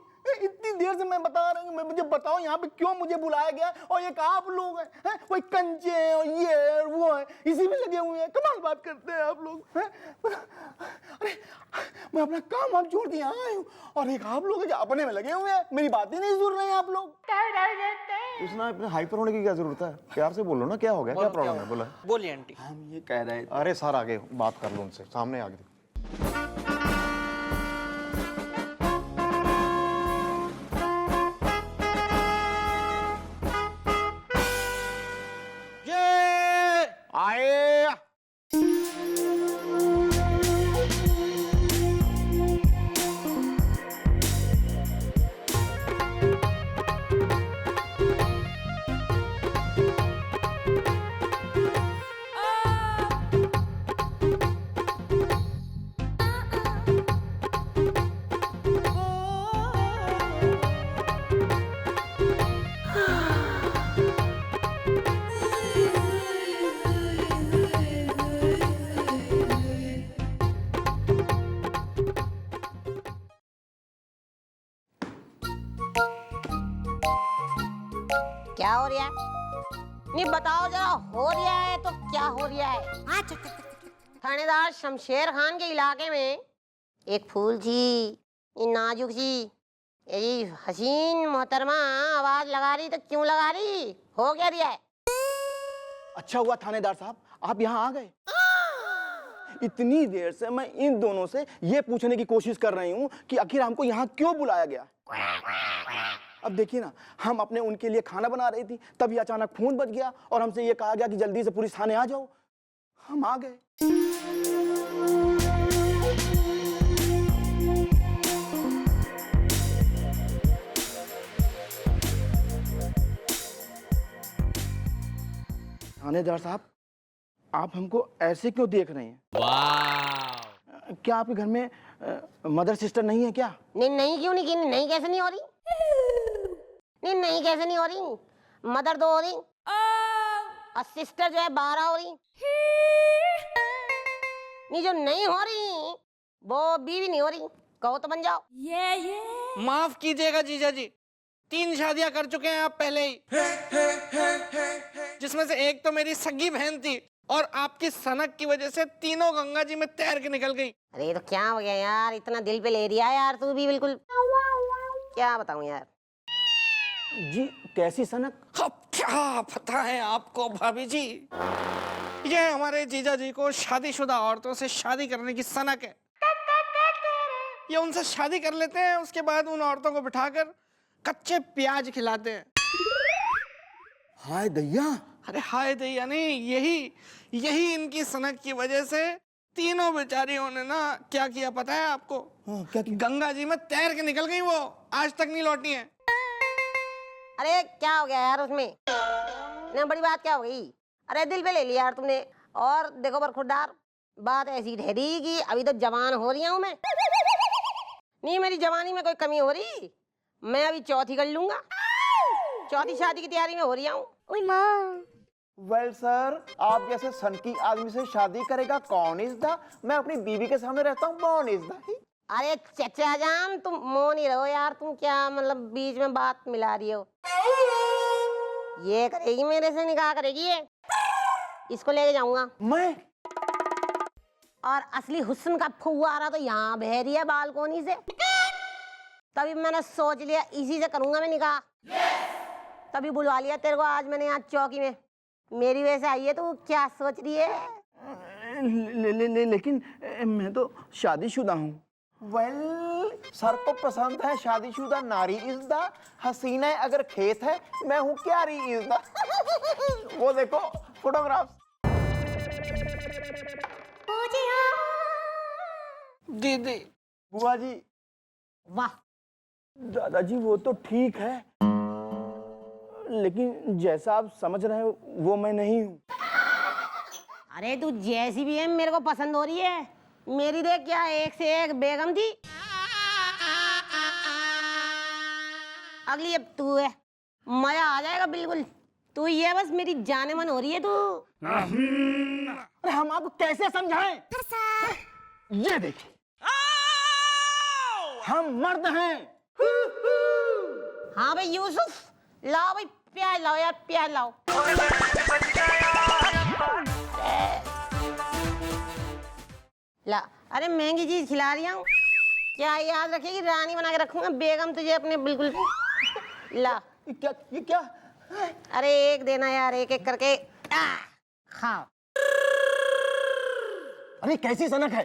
इतनी देर से मैं बता रहा हूँ, मुझे बताओ यहाँ पे क्यों मुझे बुलाया गया, और ये आप लोग हैं, कोई कंचे हैं और ये है और वो है, इसी में लगे हुए हैं, कमाल बात करते हैं आप लोग हैं? अरे मैं अपना काम आप छोड़ दिया आया हूँ, और एक आप लोग अपने में लगे हुए हैं, मेरी बातें नहीं सुन रहे हैं आप लोग। उसना अपने हाइपर होने की क्या जरूरत है, प्यार से बोलो ना, क्या हो गया, क्या प्रॉब्लम है, बोला। बोलिए आंटी। हम ये कह रहे हैं, अरे सर आगे बात कर लो उनसे, सामने आगे। आए क्या हो रहा है? नहीं बताओ जरा, हो रहा है तो क्या हो रहा है? थानेदार शमशेर खान के इलाके में एक फूल थी, नाजुक सी, ये हसीन मोहतरमा आवाज लगा रही, तो क्यों लगा रही, हो क्या रहा है? अच्छा हुआ थानेदार साहब आप यहाँ आ गए। इतनी देर से मैं इन दोनों से ये पूछने की कोशिश कर रही हूँ कि आखिर हमको यहाँ क्यों बुलाया गया। अब देखिए ना, हम अपने उनके लिए खाना बना रही थी, तभी अचानक फोन बज गया और हमसे ये कहा गया कि जल्दी से पुलिस थाने आ जाओ। हम आ गए। थानेदार साहब आप हमको ऐसे क्यों देख रहे हैं? क्या आपके घर में मदर सिस्टर नहीं है क्या? नहीं क्यों नहीं की? नहीं कैसे नहीं हो रही? नहीं कैसे नहीं हो रही? मदर 2 हो रही और सिस्टर जो है 12 हो रही। नहीं जो नहीं हो रही वो बीवी नहीं हो रही, कहो तो बन जाओ। माफ कीजिएगा जीजा जी, 3 शादियां कर चुके हैं आप पहले ही, जिसमें से एक तो मेरी सगी बहन थी और आपकी सनक की वजह से तीनों गंगा जी में तैर के निकल गई। अरे तो क्या हो गया यार, इतना दिल पे ले रिया है यार तू भी, बिल्कुल क्या बताऊं यार। जी कैसी सनक? अब क्या पता है आपको भाभी जी, ये हमारे जीजा जी को शादीशुदा औरतों से शादी करने की सनक है। ये उनसे शादी कर लेते हैं, उसके बाद उन औरतों को बिठाकर कच्चे प्याज खिलाते हैं। हाय दैया। अरे हाय दैया नहीं, यही इनकी सनक की वजह से तीनों बेचारियों ने ना क्या किया पता है आपको? क्या किया? गंगा जी में तैर के निकल गई, वो आज तक नहीं लौटी है। अरे क्या हो गया यार उसमें, ना बड़ी बात क्या हो गई? अरे दिल पे ले लिया यार तुमने। और देखो बरखुरदार, बात ऐसी ठहरी कि अभी तो जवान हो रही हूँ मैं, नहीं मेरी जवानी में कोई कमी हो रही, मैं अभी चौथी कर लूंगा, चौथी शादी की तैयारी में हो रही हूँ। ओए माँ। वेल सर, आप जैसे सनकी आदमी से शादी करेगा कौन इज द? मैं अपनी बीवी के सामने रहता हूँ, कौन इज द? अरे चचा जान तुम मौन ही रहो यार, तुम क्या मतलब बीच में बात मिला रही हो। ये करेगी मेरे से निकाह करेगी, ये इसको लेके जाऊंगा मैं। और असली हुस्न का फुव्वारा तो यहाँ बह रही है बालकोनी से, तभी मैंने सोच लिया इसी से करूंगा मैं निकाह। तभी बुलवा लिया तेरे को आज मैंने यहाँ चौकी में, मेरी वजह से आई है। तू क्या सोच रही है? लेकिन मैं तो शादीशुदा हूँ। वेल सर को पसंद है शादीशुदा नारी इज द हसीना है अगर खेत है मैं हूँ क्यारी इज द वो देखो फोटोग्राफ। दीदी। बुआ जी। वाह। दादाजी वो तो ठीक है लेकिन जैसा आप समझ रहे हो वो मैं नहीं हूँ। अरे तू जैसी भी है मेरे को पसंद हो रही है। मेरी देख क्या एक से एक बेगम थी, अगली अब तू है। मजा आ जाएगा बिल्कुल। तू ये बस मेरी जाने मन हो रही है तू। अरे हम आपको कैसे समझाएं? ये देखिए हम मर्द हैं। हाँ भाई यूसुफ, लाओ भाई प्याज लाओ यार, प्याज लाओ। ला, अरे महंगी चीज खिला रही हूँ, क्या याद रखेगी? रानी बना के रखूंगा बेगम तुझे अपने बिल्कुल। ला ये क्या? अरे एक देना यार, एक एक करके खाओ। अरे कैसी सनक है?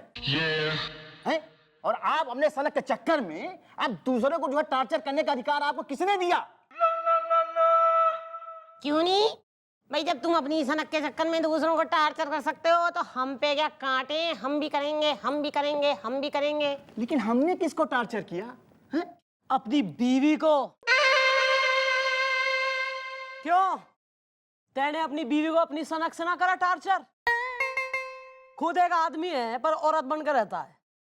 हैं? और आप अपने सनक के चक्कर में आप दूसरे को जो है टॉर्चर करने का अधिकार आपको किसने दिया? क्यों नहीं भाई, जब तुम अपनी सनक के चक्कर में दूसरों को टॉर्चर कर सकते हो तो हम पे क्या कांटे? हम भी करेंगे, हम भी करेंगे, हम भी करेंगे। लेकिन हमने किसको टॉर्चर किया है? अपनी बीवी को। क्यों? तेने अपनी बीवी को अपनी सनक से ना करा टॉर्चर? खुद एक आदमी है पर औरत बनकर रहता है।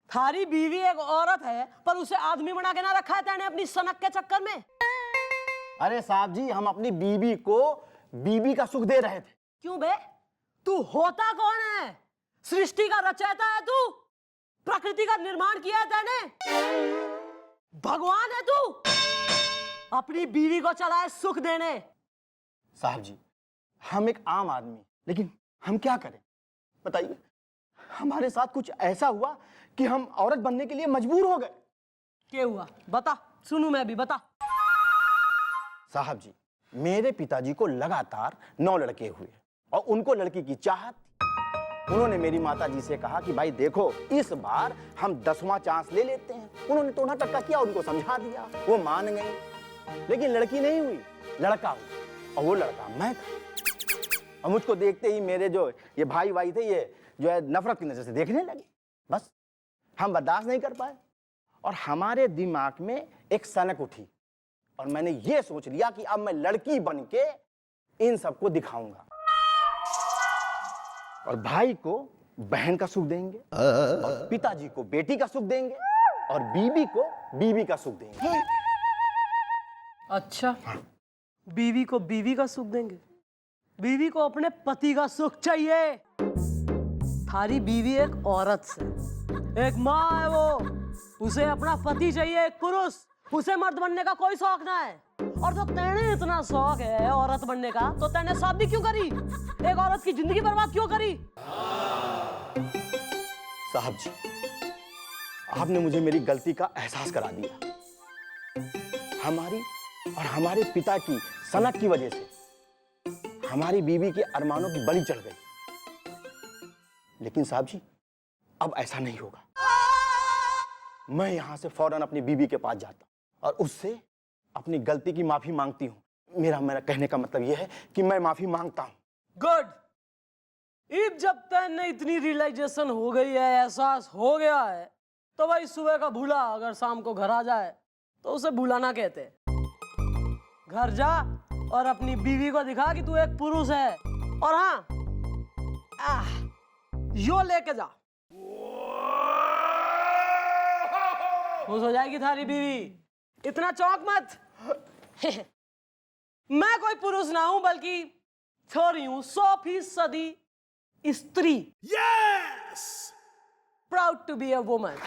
थारी बीवी एक औरत है पर उसे आदमी बना के ना रखा है तेने अपनी सनक के चक्कर में। अरे साहब जी, हम अपनी बीवी को बीबी का सुख दे रहे थे। क्यों बे? तू होता कौन है? सृष्टि का रचयिता है तू, प्रकृति का निर्माण किया है तेने, भगवान है तू। अपनी बीवी को चला है सुख देने। साहब जी, हम एक आम आदमी, लेकिन हम क्या करें बताइए? हमारे साथ कुछ ऐसा हुआ कि हम औरत बनने के लिए मजबूर हो गए। क्या हुआ बता, सुनूं मैं भी, बता। साहब जी, मेरे पिताजी को लगातार 9 लड़के हुए और उनको लड़की की चाहत थी। उन्होंने मेरी माता जी से कहा कि भाई देखो इस बार हम 10वां चांस ले लेते हैं। उन्होंने टोना टक्का किया, उनको समझा दिया, वो मान गई। लेकिन लड़की नहीं हुई, लड़का हुआ, और वो लड़का मैं था। और मुझको देखते ही मेरे जो ये भाई थे ये जो है नफरत की नजर से देखने लगे। बस हम बर्दाश्त नहीं कर पाए और हमारे दिमाग में एक सनक उठी और मैंने ये सोच लिया कि अब मैं लड़की बनके इन सबको दिखाऊंगा। और भाई को बहन का सुख देंगे और पिताजी को बेटी का सुख देंगे और बीबी को बीवी का सुख देंगे। अच्छा, बीवी को बीवी का सुख देंगे? बीवी को अपने पति का सुख चाहिए। थारी बीवी एक औरत से, एक माँ है वो, उसे अपना पति चाहिए, एक पुरुष। उसे मर्द बनने का कोई शौक ना है। और तो तेने इतना शौक है औरत बनने का, तो तेने शादी क्यों करी? एक औरत की जिंदगी बर्बाद क्यों करी? साहब जी, आपने मुझे मेरी गलती का एहसास करा दिया। हमारी और हमारे पिता की सनक की वजह से हमारी बीवी के अरमानों की बलि चढ़ गई। लेकिन साहब जी, अब ऐसा नहीं होगा। मैं यहां से फौरन अपनी बीवी के पास जाता और उससे अपनी गलती की माफी मांगती हूं। मेरा कहने का मतलब यह है कि मैं माफी मांगता हूं। गुड। इब जब तेने इतनी रियलाइजेशन हो गई है, एहसास हो गया है, तो भाई सुबह का भूला अगर शाम को घर आ जाए तो उसे भूला ना कहते। घर जा और अपनी बीवी को दिखा कि तू एक पुरुष है। और हाँ, यो लेके जा, खुश हो जाएगी थारी बीवी। इतना चौंक मत। मैं कोई पुरुष ना हूं बल्कि छोरी हूं, 100% स्त्री। Yes! Proud to be a woman.